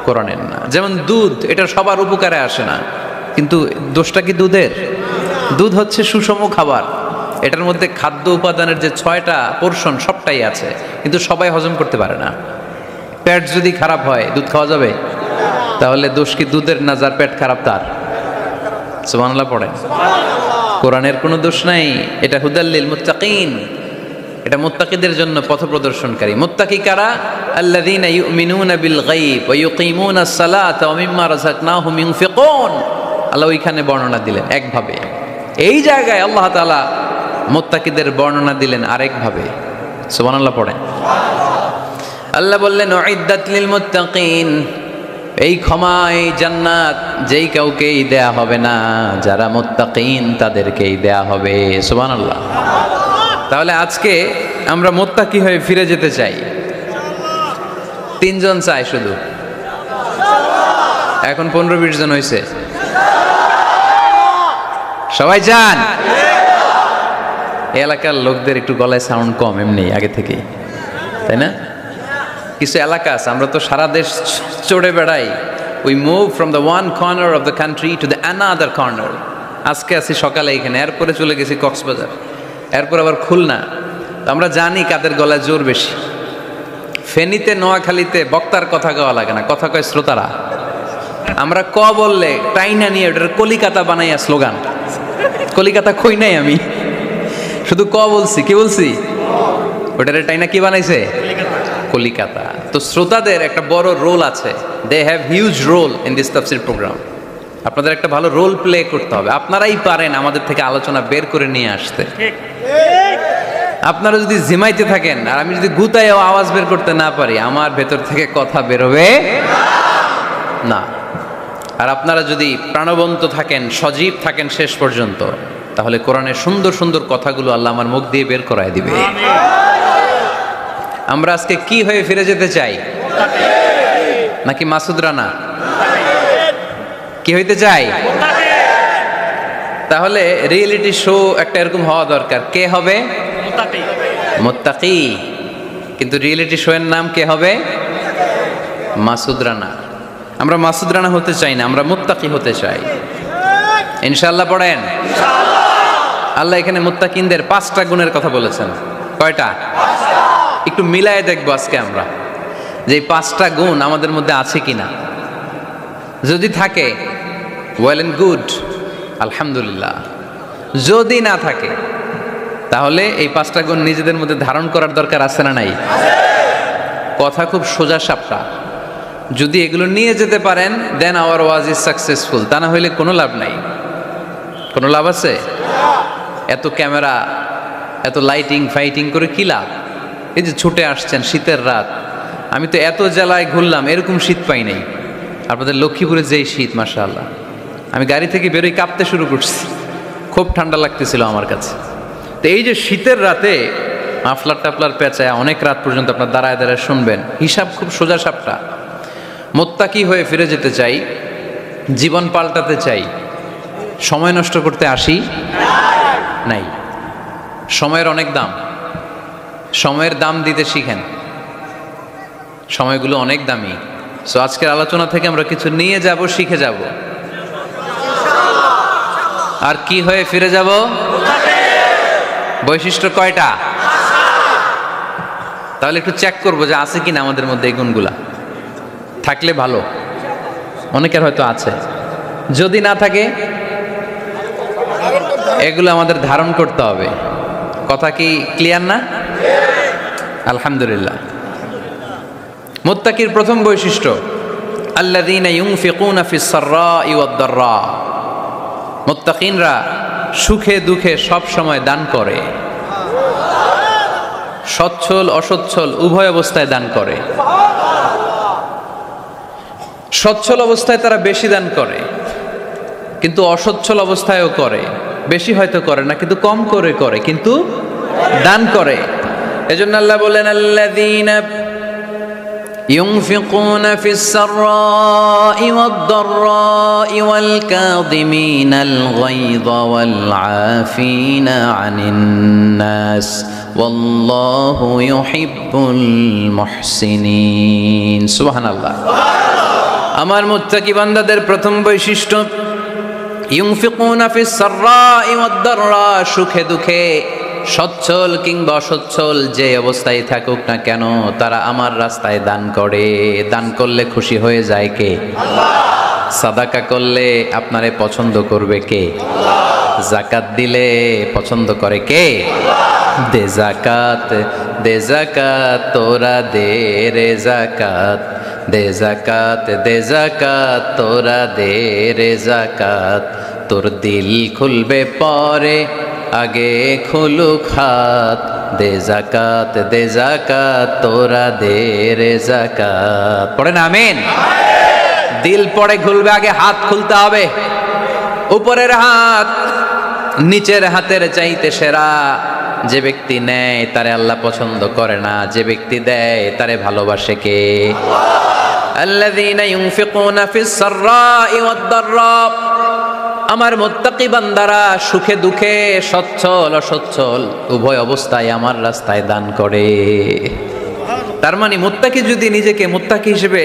কোরআনের না। যেমন দুধ, এটা সবার উপকারে আসে না, কিন্তু দোষটা কি দুধের? দুধ হচ্ছে সুষম খাবার, এটার মধ্যে খাদ্য উপাদানের যে 6টা পোরশন সবটাই আছে, কিন্তু সবাই হজম করতে পারে না। পেট যদি খারাপ হয় দুধ খাওয়া যাবে? তাহলে দোষ কি দুধের না যার পেট খারাপ তার? সুবহানাল্লাহ পড়েন। কোরআনের কোনো দোষ নাই, এটা হুদাল্লিল মুত্তাকিন, এটা মুত্তাকিদের জন্য পথ প্রদর্শনকারী। মুত্তাকি কারা? আল্লাযীনা ইউমিনুনা বিল গায়ব ওয়া ইউকিমুনাস সালাতা ওয়া মিম্মা রাযাকনাহুম ইউনফিকুন। আল্লাহ ওইখানে বর্ণনা দিলেন একভাবে, এই জায়গায় আল্লাহ তাআলা মুত্তাকিদের বর্ণনা দিলেন আরেকভাবে। সুবহানাল্লাহ পড়েন। আল্লাহ বললেন উইদ্দাত লিল মুত্তাকিন, এই ক্ষমা, এই জান্নাত যেই কাউকেই দেয়া হবে না, যারা মুত্তাকিন তাদেরকেই দেয়া হবে। সুবহানাল্লাহ। তাহলে আজকে আমরা মুত্তাকি হয়ে ফিরে যেতে চাই। 3 জন চাই শুধু, এখন 15-20 জন হয়েছে। সবাই চান? এলাকার লোকদের একটু গলায় সাউন্ড কম এমনি আগে থেকেই, তাই না? কিছু এলাকা আছে, আমরা তো সারা দেশ চড়ে বেড়াই। We move from the one corner of the country to the another corner. আজকে আছি সকালে এখানে, এরপরে চলে গেছি কক্সবাজার, এরপর আবার খুলনা। আমরা জানি কাদের গলায় জোর বেশি। ফেনীতে, নোয়াখালীতে বক্তার কথা গাওয়া লাগে না, কথা কয় শ্রোতারা। আমরা ক বললে টাইনা নিয়ে ওটার কলিকাতা বানাইয়া স্লোগান। কলিকাতা কই নাই আমি, শুধু ক বলছি। কি বলছি? ওটার টাইনা কি বানাইছে? কলিকাতা। তো শ্রোতাদের একটা বড় রোল আছে, they have huge role in this তাফসীর প্রোগ্রাম। আপনাদের একটা ভালো রোল প্লে করতে হবে। আপনারাই পারেন আমাদের থেকে আলোচনা বের করে নিয়ে আসতে। আপনারা যদি জিমাইতে থাকেন আর আমি যদি গুতায়ও আওয়াজ বের করতে না পারি, আমার ভেতর থেকে কথা বেরোবে না। আর আপনারা যদি প্রাণবন্ত থাকেন, সজীব থাকেন শেষ পর্যন্ত, তাহলে কোরআনের সুন্দর সুন্দর কথাগুলো আল্লাহ আমার মুখ দিয়ে বের করায় দিবে। আমরা আজকে কি হয়ে ফিরে যেতে চাই? নাকি মাসুদ রানা? কি হইতে চাই? তাহলে রিয়েলিটি শো একটা এরকম হওয়া দরকার। কে হবে? মুত্তাকি। কিন্তু রিয়েলিটি শো এর নাম কে হবে? মাসুদ রানা। আমরা মাসুদ রানা হতে চাই না, আমরা মুত্তাকি হতে চাই। ইনশাআল্লাহ পড়েন। আল্লাহ এখানে মুত্তাকিনদের 5টা গুণের কথা বলেছেন। কয়টা? একটু মিলায়ে দেখবো আজকে আমরা যে এই 5টা গুণ আমাদের মধ্যে আছে কিনা। যদি থাকে ওয়েল এন্ড গুড, আলহামদুলিল্লাহ। যদি না থাকে তাহলে এই 5টা গুণ নিজেদের মধ্যে ধারণ করার দরকার আছে না নাই? কথা খুব সোজা সাপটা। যদি এগুলো নিয়ে যেতে পারেন দেন আওয়ার ওয়াজ ইজ সাকসেসফুল। তা না হইলে কোনো লাভ নাই। কোনো লাভ আছে? এত ক্যামেরা, এত লাইটিং ফাইটিং করে কি লাভ? এই যে ছুটে আসছেন শীতের রাত, আমি তো এত জেলায় ঘুরলাম, এরকম শীত পাই নাই। আপনাদের লক্ষ্মীপুরে যেই শীত, মাশাআল্লাহ, আমি গাড়ি থেকে বেরোই কাঁপতে শুরু করছি, খুব ঠান্ডা লাগতেছিল আমার কাছে। তো এই যে শীতের রাতে মাফলার টাফলার পেঁচায় অনেক রাত পর্যন্ত আপনার দাঁড়ায় দাঁড়ায় শুনবেন, হিসাব খুব সোজা সাপটা। মুত্তাকি হয়ে ফিরে যেতে চাই, জীবন পাল্টাতে চাই, সময় নষ্ট করতে আসি নাই। সময়ের অনেক দাম, সময়ের দাম দিতে শিখেন। সময়গুলো অনেক দামি। সো আজকের আলোচনা থেকে আমরা কিছু নিয়ে যাব, শিখে যাব। আর কি হয়ে ফিরে যাব? বৈশিষ্ট্য কয়টা? তাহলে একটু চেক করবো যে আছে কিনা আমাদের মধ্যে এই গুণগুলা। থাকলে ভালো, অনেকের হয়তো আছে। যদি না থাকে এগুলো আমাদের ধারণ করতে হবে। কথা কি ক্লিয়ার না? আলহামদুলিল্লাহ। মুত্তাকির প্রথম বৈশিষ্ট্য আল্লাযীনা ইউনফিকুনা ফিস সাররাই ওয়াদ দাররা। মুত্তাকিনরা সুখে দুঃখে সব সময় দান করে, সচ্ছল অসচ্ছল উভয় অবস্থায় দান করে। সচ্ছল অবস্থায় তারা বেশি দান করে, কিন্তু অসচ্ছল অবস্থায়ও করে। বেশি হয়তো করে না, কিন্তু কম করে করে, কিন্তু দান করে। এজন্য আল্লাহ বলেন আল্লাযীনা ইউনফিকুনা ফিস সাররাই ওয়াদ দাররাই ওয়াল কাযিমিনাল গায়যা ওয়াল আফিনা আনিন নাস ওয়াল্লাহু ইউহিব্বুল মুহসিনিন। সুবহানাল্লাহ। আমার মুত্তাকি বান্দাদের প্রথম বৈশিষ্ট্য ইউনফিকুনা ফিস সাররাই ওয়াদ দাররা। সুখে দুঃখে, সচ্ছল কিংবা অসচ্ছল যে অবস্থায় থাকুক না কেন, তারা আমার রাস্তায় দান করে। দান করলে খুশি হয়ে যায় কে? আল্লাহ। সাদাকা করলে আপনারে পছন্দ করবে কে? আল্লাহ। যাকাত দিলে পছন্দ করে কে? আল্লাহ। দে যাকাত, দে যাকাত, তোরা দে রে যাকাত, দে যাকাত, দে যাকাত, তোরা দে রে যাকাত। তোর দিল খুলবে পরে, আগে খুলুক হাত। দে যাকাত, দে যাকাত, তোরা দে রে যাকাত। পড়েন আমিন। দিল পরে খুলবে, আগে হাত খুলতে হবে। উপরের হাত নিচের হাতের চাইতে সেরা। যে ব্যক্তি নেয় তারে আল্লাহ পছন্দ করে না, যে ব্যক্তি দেয় তারে ভালোবাসে কে? আল্লাযীনা ইউনফিকুনা ফিস সাররাই ওয়াদ দাররা। আমার মুত্তাকি বান্দারা সুখে দুঃখে, সচ্ছল অসচ্ছল উভয় অবস্থায় আমার রাস্তায় দান করে। তার মানে মুত্তাকি যদি নিজেকে মুত্তাকি হিসেবে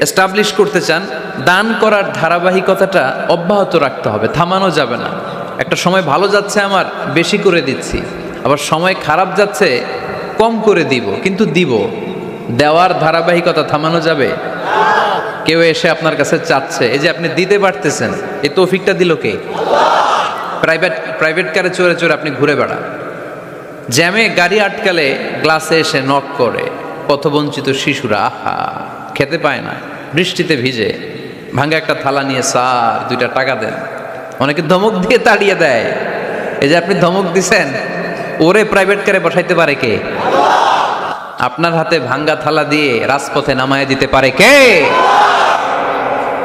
এস্টাবলিশ করতে চান, দান করার ধারাবাহিকতাটা অব্যাহত রাখতে হবে, থামানো যাবে না। একটা সময় ভালো যাচ্ছে আমার, বেশি করে দিচ্ছি, আবার সময় খারাপ যাচ্ছে, কম করে দিব, কিন্তু দিব। দেওয়ার ধারাবাহিকতা থামানো যাবে? কেউ এসে আপনার কাছে চাচ্ছে, এই যে আপনি দিতে পারতেছেন, এই তৌফিকটা দিল কে? প্রাইভেট কারে চড়ে চড়ে আপনি ঘুরে বেড়ান, জ্যামে গাড়ি আটকালে গ্লাসে এসে নক করে, পথবঞ্চিত শিশুরা আহা খেতে পায় না, বৃষ্টিতে ভিজে, ভাঙা একটা থালা নিয়ে স্যার 2টা টাকা দেন। অনেকে ধমক দিয়ে তাড়িয়ে দেয়। এই যে আপনি ধমক দিছেন, ওরে প্রাইভেট কারে বসাইতে পারে কে? আপনার হাতে ভাঙ্গা থালা দিয়ে রাজপথে নামায় দিতে পারে কে?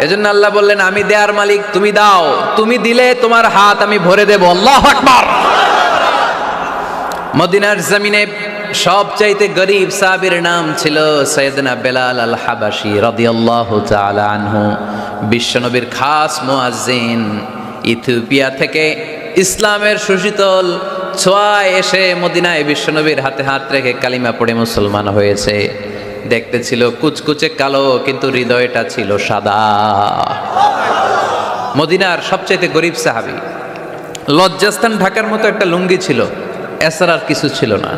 এজন্য আল্লাহ বললেন, আমি দেয়ার মালিক, তুমি দাও, তুমি দিলে তোমার হাত আমি ভরে দেব। আল্লাহু আকবার। মদিনার জমিনে সবচাইতে গরীব সাহাবীর নাম ছিল সাইয়েদনা বেলাল আল হাবাশী রাদিয়াল্লাহু তাআলা আনহু। বিশ্বনবীর খাস মুয়াজ্জিন, ইথিওপিয়া থেকে ইসলামের সুশীতল ছোঁয়ায় এসে মদিনায় বিশ্বনবীর হাতে হাত রেখে কালিমা পড়ে মুসলমান হয়েছে। দেখতে ছিল কুচকুচে কালো, কিন্তু হৃদয়টা ছিল সাদা। মদিনার সবচাইতে গরীব সাহাবী। লজ্জাস্থান ঢাকার মতো একটা লুঙ্গি ছিল, এছাড়া আর কিছু ছিল না।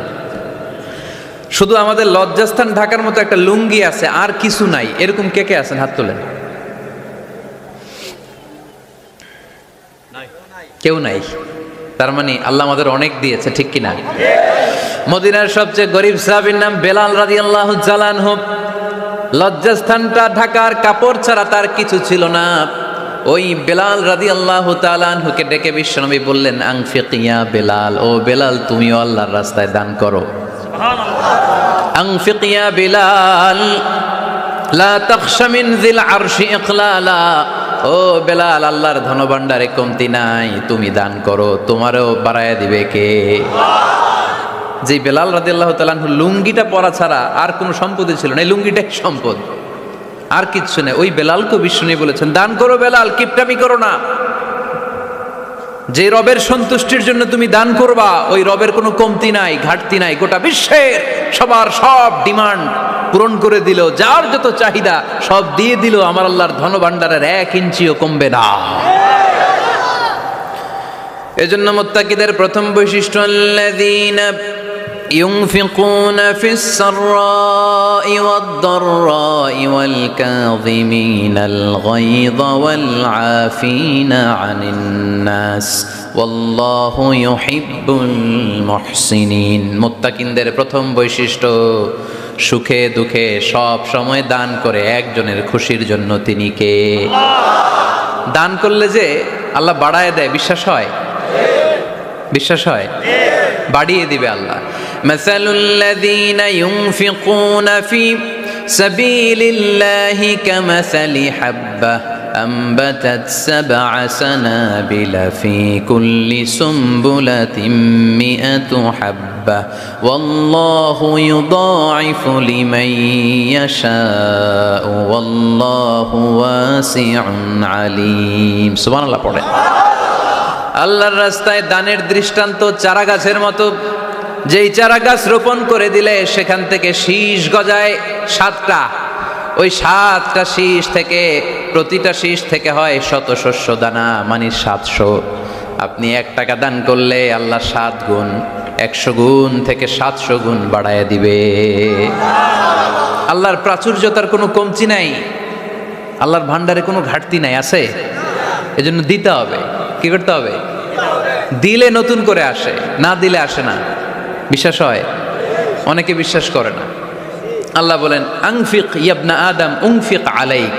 শুধু আমাদের লজ্জাস্থান ঢাকার মতো একটা লুঙ্গি আছে, আর কিছু নাই। এরকম কে কে আছেন? হাত তোলেন। কেউ নাই। তার মানে আল্লাহ আমাদের অনেক দিয়েছে, ঠিক কিনা? মদিনার সবচেয়ে গরীব সাহাবীর নাম বেলাল রাদিয়াল্লাহু তাআলা আনহু। লজ্জাস্থানটা ঢাকার কাপড় ছাড়া তার কিছু ছিল না। ওই বেলাল রাদিয়াল্লাহু তাআলা আনহুকে ডেকে বিশ্বনবী বললেন, আনফিক ইয়া বেলাল, ও বেলাল তুমিও আল্লাহর রাস্তায় দান করো। সুবহানাল্লাহ। আনফিক ইয়া বেলাল লা তাখশা মিন যিল আরশি ইকলালা। ও বেলাল, আল্লাহর ধনভাণ্ডারে কমতি নাই, তুমি দান করো, তোমারও বাড়ায়া দিবে কে? যে বেলাল রাদিয়াল্লাহু তাআলা আনহু লুঙ্গিটা পরা ছাড়া আর কোনো সম্পদই ছিল না, এই লুঙ্গিটাই সম্পদ, আর কিচ্ছু নেই। ওই বেলালকে বিষ্ণু বলেছেন, দান করো বেলাল, কিপটামি করো না। যে রবের সন্তুষ্টির জন্য তুমি দান করবা, ওই রবের কোনো কমতি নাই, ঘাটতি নাই। গোটা বিশ্বের সবার সব ডিমান্ড পূরণ করে দিল, যার যত চাহিদা সব দিয়ে দিল, আমার আল্লাহর ধনভাণ্ডারের 1 ইঞ্চিও কমবে না। এজন্য মুত্তাকিদের প্রথম বৈশিষ্ট্য, আল্লাযীনা ينفقون في السراء والضراء والكاظمين الغيظ والعافين عن الناس والله يحب المحسنين। মুত্তাকিনদের প্রথম বৈশিষ্ট্য, সুখে দুঃখে সব সময় দান করে একজনের খুশির জন্য। তিনি কে? দান করলে যে আল্লাহ বাড়ায় দেয়, বিশ্বাস হয়? বিশ্বাস হয়? বাড়িয়ে দিবে আল্লাহ। মাসালুল লাযীনা ইউনফিকুনা ফি সাবিলিল্লাহি কামাসালি হাব্বা আনবাতাত সাবআ সানাবিলা ফি কুল্লি সুমবুলাতিন মিআতু হাব্বা ওয়াল্লাহু ইউদাঈফু লিমান ইয়াশাউ ওয়াল্লাহু ওয়াসিউন আলীম। সুবহানাল্লাহ পড়ে। আল্লাহর রাস্তায় দানের দৃষ্টান্ত চারা গাছের মতো। যেই চারা গাছ রোপণ করে দিলে সেখান থেকে শীষ গজায় 7টা। ওই 7টা শীষ থেকে, প্রতিটা শীষ থেকে হয় শত শস্য দানা, মানে 700। আপনি 1 টাকা দান করলে আল্লাহ 7 গুণ, 100 গুণ থেকে 700 গুণ বাড়ায় দিবে। আল্লাহর প্রাচুর্যতার কোনো কমতি নাই, আল্লাহর ভান্ডারে কোনো ঘাটতি নাই। আছে? এজন্য দিতে হবে। কি করতে হবে? দিলে নতুন করে আসে, না দিলে আসে না। বিশ্বাস হয়? অনেকে বিশ্বাস করে না। আল্লাহ বলেন, আনফিক ইবনা আদম উনফিক আলাইক।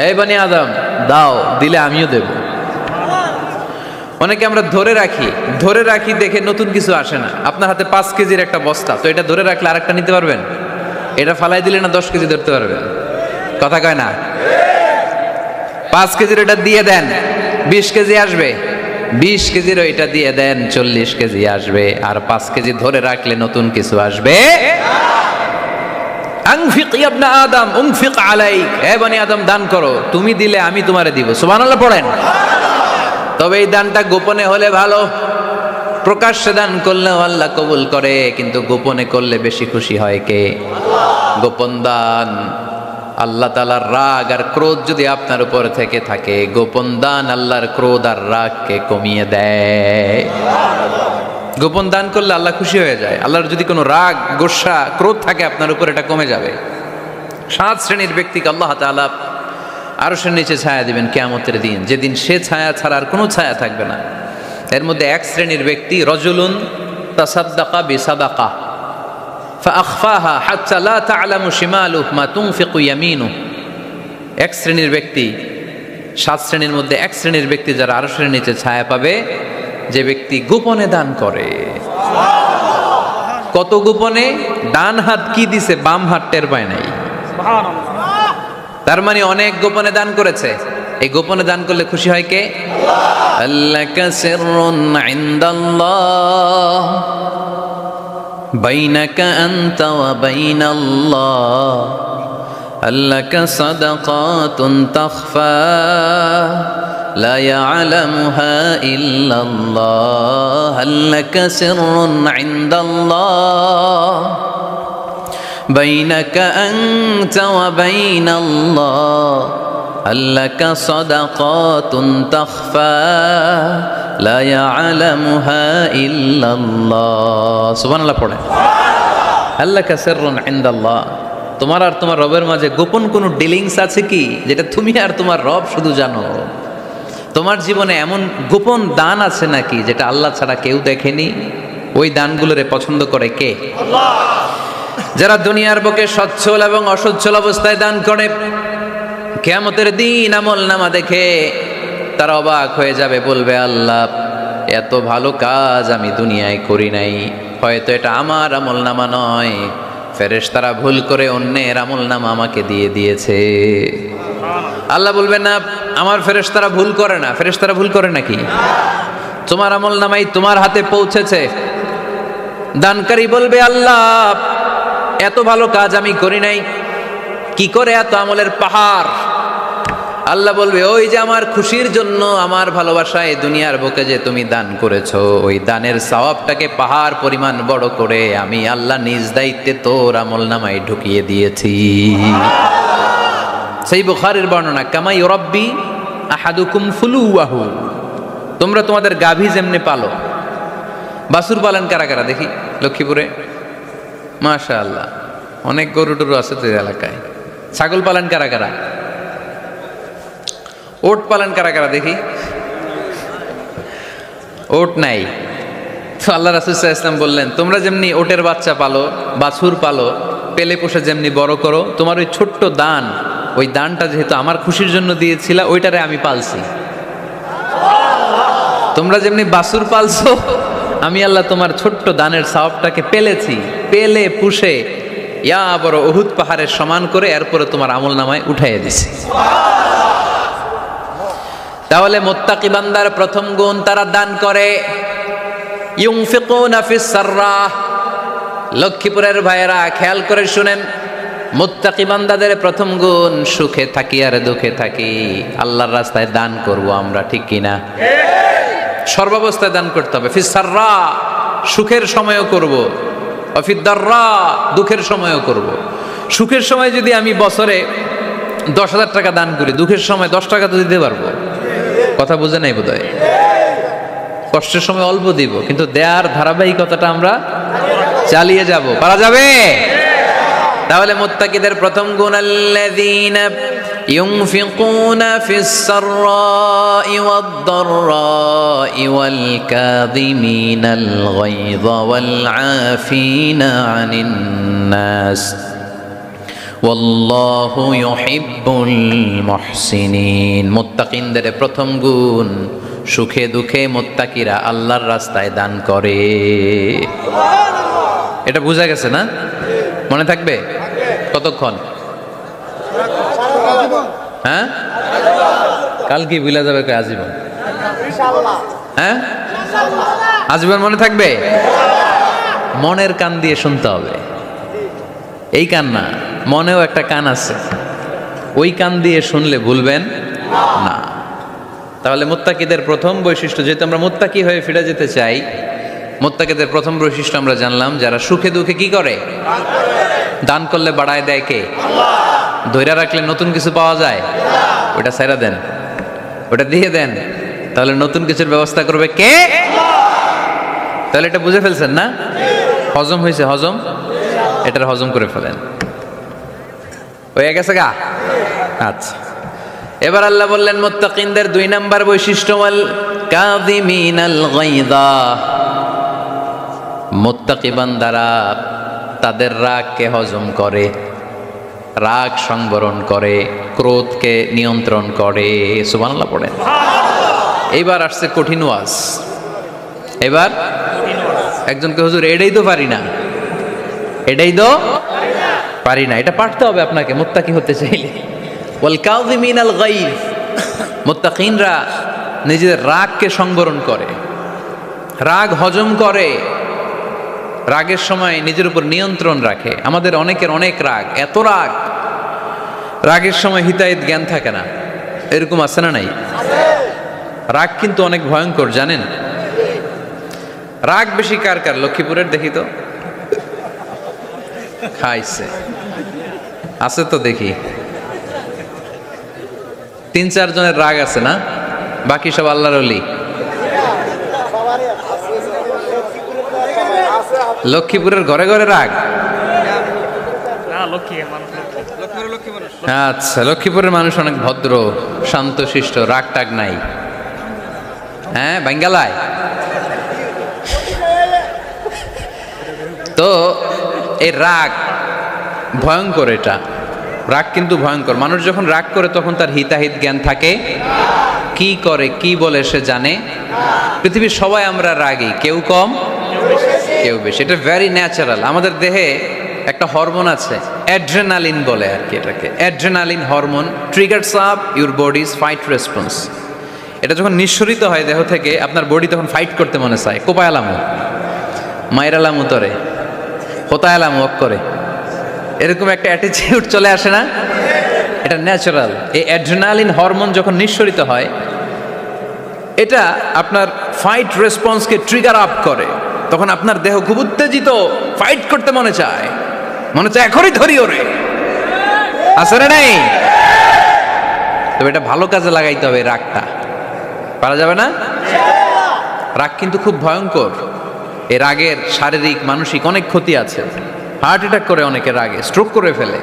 এই বনি আদম, দাও, দিলে আমিও দেব। অনেকে আমরা ধরে রাখি দেখে নতুন কিছু আসে না। আপনার হাতে 5 কেজির একটা বস্তা, তো এটা ধরে রাখলে আরেকটা নিতে পারবেন? এটা ফালাই দিলে না 10 কেজি ধরতে পারবেন? কথা কয় না? 5 কেজির এটা দিয়ে দেন, 20 কেজি আসবে। 20 কেজির ওইটা দিয়ে দেন, 40 কেজি আসবে। আর 5 কেজি ধরে রাখলে নতুন কিছু আসবে। আনফিক ইবনা আদম উনফিক আলাইক। হে বনি আদম, দান করো, তুমি দিলে আমি তোমারে দিব। সুবহানাল্লাহ পড়েন। তবে এই দানটা গোপনে হলে ভালো। প্রকাশ্যে দান করলেও আল্লাহ কবুল করে, কিন্তু গোপনে করলে বেশি খুশি হয় কে? গোপন দান, আল্লাহ তাআলার রাগ আর ক্রোধ যদি আপনার উপর থেকে থাকে, গোপন দান আল্লাহর ক্রোধ আর রাগকে কমিয়ে দেয়। গোপন দান করলে আল্লাহ খুশি হয়ে যায়। আল্লাহর যদি কোনো রাগ, গোসা, ক্রোধ থাকে আপনার উপর, এটা কমে যাবে। 7 শ্রেণীর ব্যক্তিকে আল্লাহ তাআলা আরশের নিচে ছায়া দিবেন কিয়ামতের দিন, যেদিন সে ছায়া ছাড়া আর কোনো ছায়া থাকবে না। এর মধ্যে 1 শ্রেণীর ব্যক্তি, রজুলুন তাসাদ্দাকা বিসাদাকা ফাআখফাহা হাত্তা লা তা'লামু শিমালুহু মা তুনফিকু ইয়ামিনুহু। 1 শ্রেণীর ব্যক্তি, 7 শ্রেণীর মধ্যে 1 শ্রেণীর ব্যক্তি যারা আরশের নিচে ছায়া পাবে, যে ব্যক্তি গোপনে দান করে। কত গোপনে, ডান হাত কি দিছে বাম হাত টের পায় নাই। তার মানে অনেক গোপনে দান করেছে। এই গোপনে দান করলে খুশি হয় কে? আল্লাকা সিররুন ইনদাল্লাহ বাইনাকা আনতা ওয়া বাইনাল্লাহ আল্লাকা সাদাকাতুন তাখফা লা ইয়ালামুহা ইল্লাল্লাহ আল্লাকা সিররুন ইনদাল্লাহ বাইনাকা আনতা ওয়া বাইনাল্লাহ আল্লাকা সাদাকাতুন তাখফা লা ইয়ালামুহা ইল্লাল্লাহ। সুবহানাল্লাহ পড়ে। আল্লাকা সিররুন ইনদাল্লাহ, তোমার আর তোমার রবের মাঝে গোপন কোনো ডিলিংস আছে কি যেটা তুমি আর তোমার রব শুধু জানো? তোমার জীবনে এমন গোপন দান আছে নাকি যেটা আল্লাহ ছাড়া কেউ দেখেনি? ওই দানগুলোরে পছন্দ করে কে? আল্লাহ। যারা দুনিয়ার বুকে সচ্ছল এবং অসচ্ছল অবস্থায় দান করে, কিয়ামতের দিন আমলনামা দেখে তারা অবাক হয়ে যাবে, বলবে আল্লাহ এত ভালো কাজ আমি দুনিয়ায় করি নাই, হয়তো এটা আমার আমলনামা নয়, ফেরেশতারা ভুল করে অন্যের আমলনামা আমাকে দিয়ে দিয়েছে। আল্লাহ বলবেন না আমার ফেরেশতারা ভুল করে না। ফেরেশতারা ভুল করে নাকি? তোমার আমলনামাই তোমার হাতে পৌঁছেছে। দানকারী বলবে আল্লাহ এত ভালো কাজ আমি করি নাই, কি করে এত আমলের পাহাড়? আল্লাহ বলবে ওই যে আমার খুশির জন্য, আমার ভালোবাসায় দুনিয়ার বুকে যে তুমি দান করেছো, ওই দানের সওয়াবটাকে পাহাড় পরিমাণ বড় করে আমি আল্লাহ নিজ দায়িত্বে তোর আমলনামায় ঢুকিয়ে দিয়েছি। সেই বুখারীর বর্ণনা, কামা ইউরাব্বি আহাদুকুম ফুলুয়াহু, তোমরা তোমাদের গাভী যেমনে পালো। বাছুর পালন কারা কারা দেখি লক্ষ্মীপুরে? মাশাআল্লাহ, অনেক গরু টরু আছে তো এলাকায়। ছাগল পালন কারা কারা? ওট পালন কারা কারা দেখি? ওট নাই তো আল্লাহ রাসূল সাল্লাল্লাহু আলাইহি ওয়াসাল্লাম বললেন তোমরা যেমনি ওটের বাচ্চা পালো, বাছুর পালো, পেলে পোষে যেমনি বড় করো, তোমার ওই ছোট্ট দান, ওই দানটা যেহেতু আমার খুশির জন্য দিয়েছিলা, ওইটারে আমি পালছি। তোমরা যেমনি বাছুর পালছো, আমি আল্লাহ তোমার ছোট্ট দানের সওয়াবটাকে পেলেছি, পেলে পুষে ইয়া বড় উহুদ পাহাড়ের সমান করে এরপরে তোমার আমলনামায় উঠাইয়া দিছি। তাহলে মুত্তাকি বান্দার প্রথম গুণ, তারা দান করে। ইউনফিকুনা ফিস সাররাহ। লক্ষ্মীপুরের ভাইয়েরা খেয়াল করে শুনেন, মুত্তাকি বান্দাদের প্রথম গুণ, সুখে থাকি আর দুঃখে থাকি আল্লাহর রাস্তায় দান করব আমরা, ঠিক কিনা? সর্বাবস্থায় দান করতে হবে। ফিস সাররা, সুখের সময়ও করব, ফিদ দাররা, দুঃখের সময়ও করব। সুখের সময় যদি আমি বছরে 10,000 টাকা দান করি, দুঃখের সময় 10 টাকা তো দিতে পারবো। কথা বুঝে নাই বোধহয়? কষ্টের সময় অল্প দিব, কিন্তু দেয়ার ধারাবাহিকতাটা আমরা চালিয়ে যাব। পারা যাবে? তাহলে মুত্তাকিদের প্রথম গুণ, আল্লাযীনা ইউনফিকুনা ফিস সাররাই ওয়াদ দাররাই ওয়াল কাযিমিনাল গায়যা ওয়াল আফিনা আনিন নাস ওয়াল্লাহু ইউহিব্বুল মুহসিনিন। মুত্তাকিনদের প্রথম গুণ, সুখে দুঃখে মুত্তাকিরা আল্লাহর রাস্তায় দান করে। এটা বোঝা গেছে না? মনে থাকবে কতক্ষণ? হ্যাঁ, কাল কি ভুলে যাবে? আজীবন? হ্যাঁ, আজীবন মনে থাকবে। মনের কান দিয়ে শুনতে হবে। এই কান না, মনেও একটা কান আছে, ওই কান দিয়ে শুনলে ভুলবেন না। তাহলে মুত্তাকিদের প্রথম বৈশিষ্ট্য, যেহেতু আমরা মুত্তাকি হয়ে ফিরে যেতে চাই, মুত্তাকিদের প্রথম বৈশিষ্ট্য আমরা জানলাম, যারা সুখে দুঃখে কি করে? দান করলে বাড়ায় দেয় কে? ধৈর্য রাখলে নতুন কিছু পাওয়া যায়, ওটা ছাইরা দেন, ওটা দিয়ে দেন, তাহলে নতুন কিছুর ব্যবস্থা করবে কে? তাহলে এটা বুঝে ফেলছেন না? হজম হয়েছে? হজম, এটার হজম করে ফেলেন। হয়ে গেছে গা? আচ্ছা, এবার আল্লাহ বললেন মুত্তাকিনদের 2 নাম্বার বৈশিষ্ট্য, ওয়াল কাযিমিনাল গায়যা। মুত্তাকি বান্দারা তাদের রাগকে হজম করে, রাগ সংবরণ করে, ক্রোধকে নিয়ন্ত্রণ করে। সুবহানাল্লাহ পড়েন। এইবার আসছে কঠিন ওয়াজ। এবার একজনকে হুজুর এটাই তো পারি না, এটাই তো পারি না। এটা পারতে হবে আপনাকে মুত্তাকি হতে চাইলে। ওয়াল কাযিমিনাল গায়জ, মুত্তাকিনরা নিজেদের রাগকে সংবরণ করে, রাগ হজম করে, রাগের সময় নিজের উপর নিয়ন্ত্রণ রাখে। আমাদের অনেকের অনেক রাগ, এত রাগ, রাগের সময় হিতাহিত জ্ঞান থাকে না, এরকম আছে না নাই? রাগ কিন্তু অনেক ভয়ঙ্কর জানেন। রাগ বেশি কার কার? লক্ষ্মীপুরের দেখি তো, খাইছে আছে তো দেখি, 3-4 জনের রাগ আছে না, বাকি সব আল্লাহর ওলি। লক্ষ্মীপুরের ঘরে ঘরে রাগ? আচ্ছা, লক্ষ্মীপুরের মানুষ অনেক ভদ্র, শান্ত শিষ্ট, রাগ টাগ নাই। হ্যাঁ, বাঙ্গালায় তো এই রাগ ভয়ঙ্কর। এটা রাগ কিন্তু ভয়ঙ্কর। মানুষ যখন রাগ করে তখন তার হিতাহিত জ্ঞান থাকে, কি করে কি বলে সে জানে। পৃথিবীর সবাই আমরা রাগী, কেউ কম কেউ বেশি, এটা ভেরি ন্যাচারাল। আমাদের দেহে একটা হরমোন আছে, অ্যাড্রেনালিন বলে আর কি এটাকে। Adrenaline hormone triggers up your bodies fight response. এটা যখন নিঃসরিত হয় দেহ থেকে, আপনার বডি তখন ফাইট করতে মনে চায়। কোপায়ালামু, মাইরালামু তরে, হোতায়ালামু অক করে, এরকম একটা অ্যাটিটিউড চলে আসে না? এটা ন্যাচারাল। এই অ্যাড্রেনালিন হরমোন যখন নিঃসরিত হয়, এটা আপনার ফাইট রেসপন্সকে ট্রিগার আপ করে। তখন আপনার দেহ খুব উত্তেজিত, ফাইট করতে মনে চায়, এখনই ধরি ওরে। আসলে নাই? তবে এটা ভালো কাজে লাগাইতে হবে। রাগটা পারা যাবে না। রাগ কিন্তু খুব ভয়ঙ্কর। এই রাগের শারীরিক মানসিক অনেক ক্ষতি আছে। হার্ট অ্যাটাক করে অনেকে রাগে, স্ট্রোক করে ফেলে।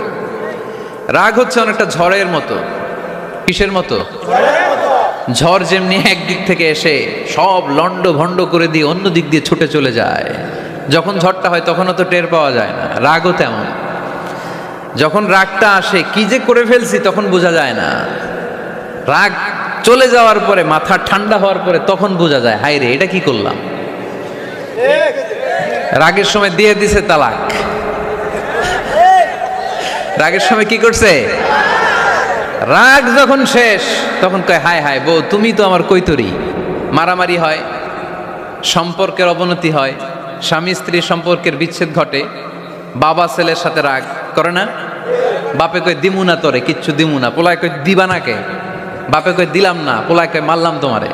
রাগ হচ্ছে অনেকটা ঝড়ের মতো। কিসের মতো? ঝড় যেমনি একদিক থেকে এসে সব লন্ড ভন্ড করে দিয়ে অন্য দিক দিয়ে ছুটে চলে যায়, যখন ঝড়টা হয় তখনও তো টের পাওয়া যায় না। রাগও তেমন। যখন রাগটা আসে, কি যে করে ফেলছি তখন বোঝা যায় না। রাগ চলে যাওয়ার পরে, মাথা ঠান্ডা হওয়ার পরে তখন বোঝা যায়, হায় রে এটা কি করলাম। রাগের সময় দিয়ে দিছে তালাক। রাগের সময় কি করছে? রাগ যখন শেষ তখন কয়, হায় হায় বউ তুমি তো আমার কৈতরি। মারামারি হয়, সম্পর্কের অবনতি হয়, স্বামী স্ত্রী সম্পর্কের বিচ্ছেদ ঘটে। বাবা ছেলের সাথে রাগ করে না? বাপে কয় দিমু না তোরে, কিচ্ছু দিমু না। পোলায় কয় দিবা না কে? বাপে কয় দিলাম না। পোলায় কয় মারলাম তোমারে।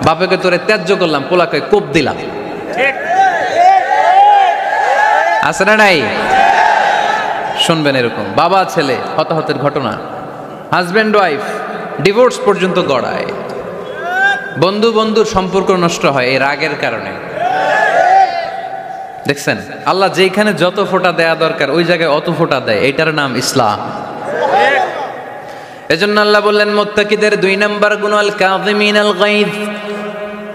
বাপে কয় তোরে ত্যায্য করলাম। পোলা কয় কোপ দিলাম। আছে না নাই? শুনবেন এরকম বাবা ছেলে হতাহতের ঘটনা, হাজব্যান্ড ওয়াইফ ডিভোর্স পর্যন্ত গড়ায়। বন্ধু বন্ধুর সম্পর্ক নষ্ট হয় এই রাগের কারণে। দেখছেন, আল্লাহ যেখানে যত ফোঁটা দেয়া দরকার ওই জায়গায় অত ফোঁটা দেয়। এটার নাম ইসলাম। এজন্য আল্লাহ বললেন মুত্তাকিদের 2 নাম্বার গুণ আল কাযিমিনাল গায়জ।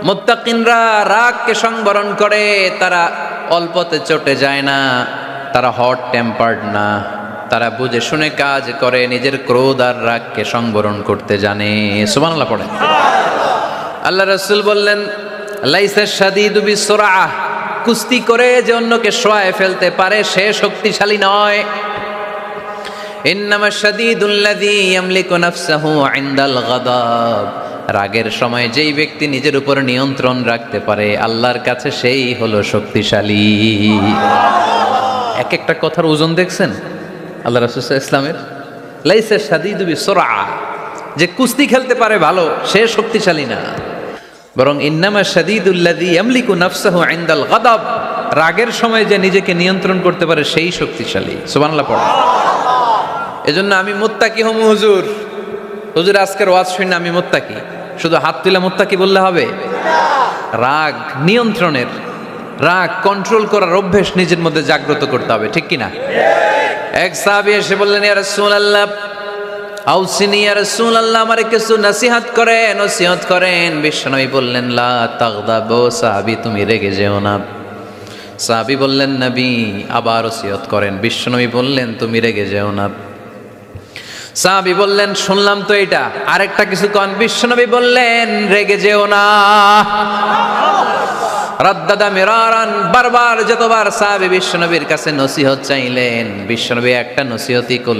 মুত্তাকিনরা রাগকে সংবরণ করে, তারা অল্পতে চটে যায় না, তারা হট টেম্পার্ড না, তারা বুঝে শুনে কাজ করে, নিজের ক্রোধ আর রাগকে সংবরণ করতে জানে। সুবহানাল্লাহ পড়ে। আল্লাহ রাসূল বললেন লাইসা শাদীদু বিসুরআহ, কুস্তি করে যে অন্যকে শোয়ায় ফেলতে পারে সে শক্তিশালী নয়। ইন্নামা শাদীদুল্লাযী ইয়ামলিকু নাফসাহু ইনদাল গাদাব, রাগের সময় যেই ব্যক্তি নিজের উপর নিয়ন্ত্রণ রাখতে পারে আল্লাহর কাছে সেই হলো শক্তিশালী। এক একটা কথার ওজন দেখছেন আল্লাহ রাসূল সাল্লাল্লাহু আলাইহি ওয়াসাল্লামের। লাইসা শাদীদু বিসুরআহ, যে কুস্তি খেলতে পারে ভালো সে শক্তিশালী না, বরং ইন্নামা শাদীদুল্লাযী ইয়ামলিকু নাফসাহু ইনদাল গাদাব, রাগের সময় যে নিজেকে নিয়ন্ত্রণ করতে পারে সেই শক্তিশালী। সুবহানাল্লাহ পড়ো। এজন্য আমি মুত্তাকি হমু হুজুর। হুজুর আজকের ওয়াজ শুনে আমি মুত্তাকি, শুধু হাত তুলে মুত্তাকি বললে হবে? রাগ নিয়ন্ত্রণের, রাগ কন্ট্রোল করার অভ্যেস নিজের মধ্যে জাগ্রত করতে হবে, ঠিক কিনা? এক সাহাবী এসে বললেন, ইয়া রাসূলুল্লাহ আউসিনি ইয়া রাসূলুল্লাহ, আমারে কিছু নসিহত করেন, নসিহত করেন। বিশ্বনবী বললেন লা তাগদাবু, সাহাবী তুমি রেগে যেও না। সাহাবী বললেন নবী আবার নসিহত করেন। বিশ্বনবী বললেন তুমি রেগে যেও না। সাহাবী বললেন শুনলাম তো এটা, আরেকটা কিছু কোন। বিশ্বনবী বললেন রেগে যেও না। রাদ্দাদা মিরারান, বারবার যতবার সাহাবী বিশ্বনবীর কাছে নসিহত চাইলেন, বিশ্বনবী একটা নসিহতই করলেন।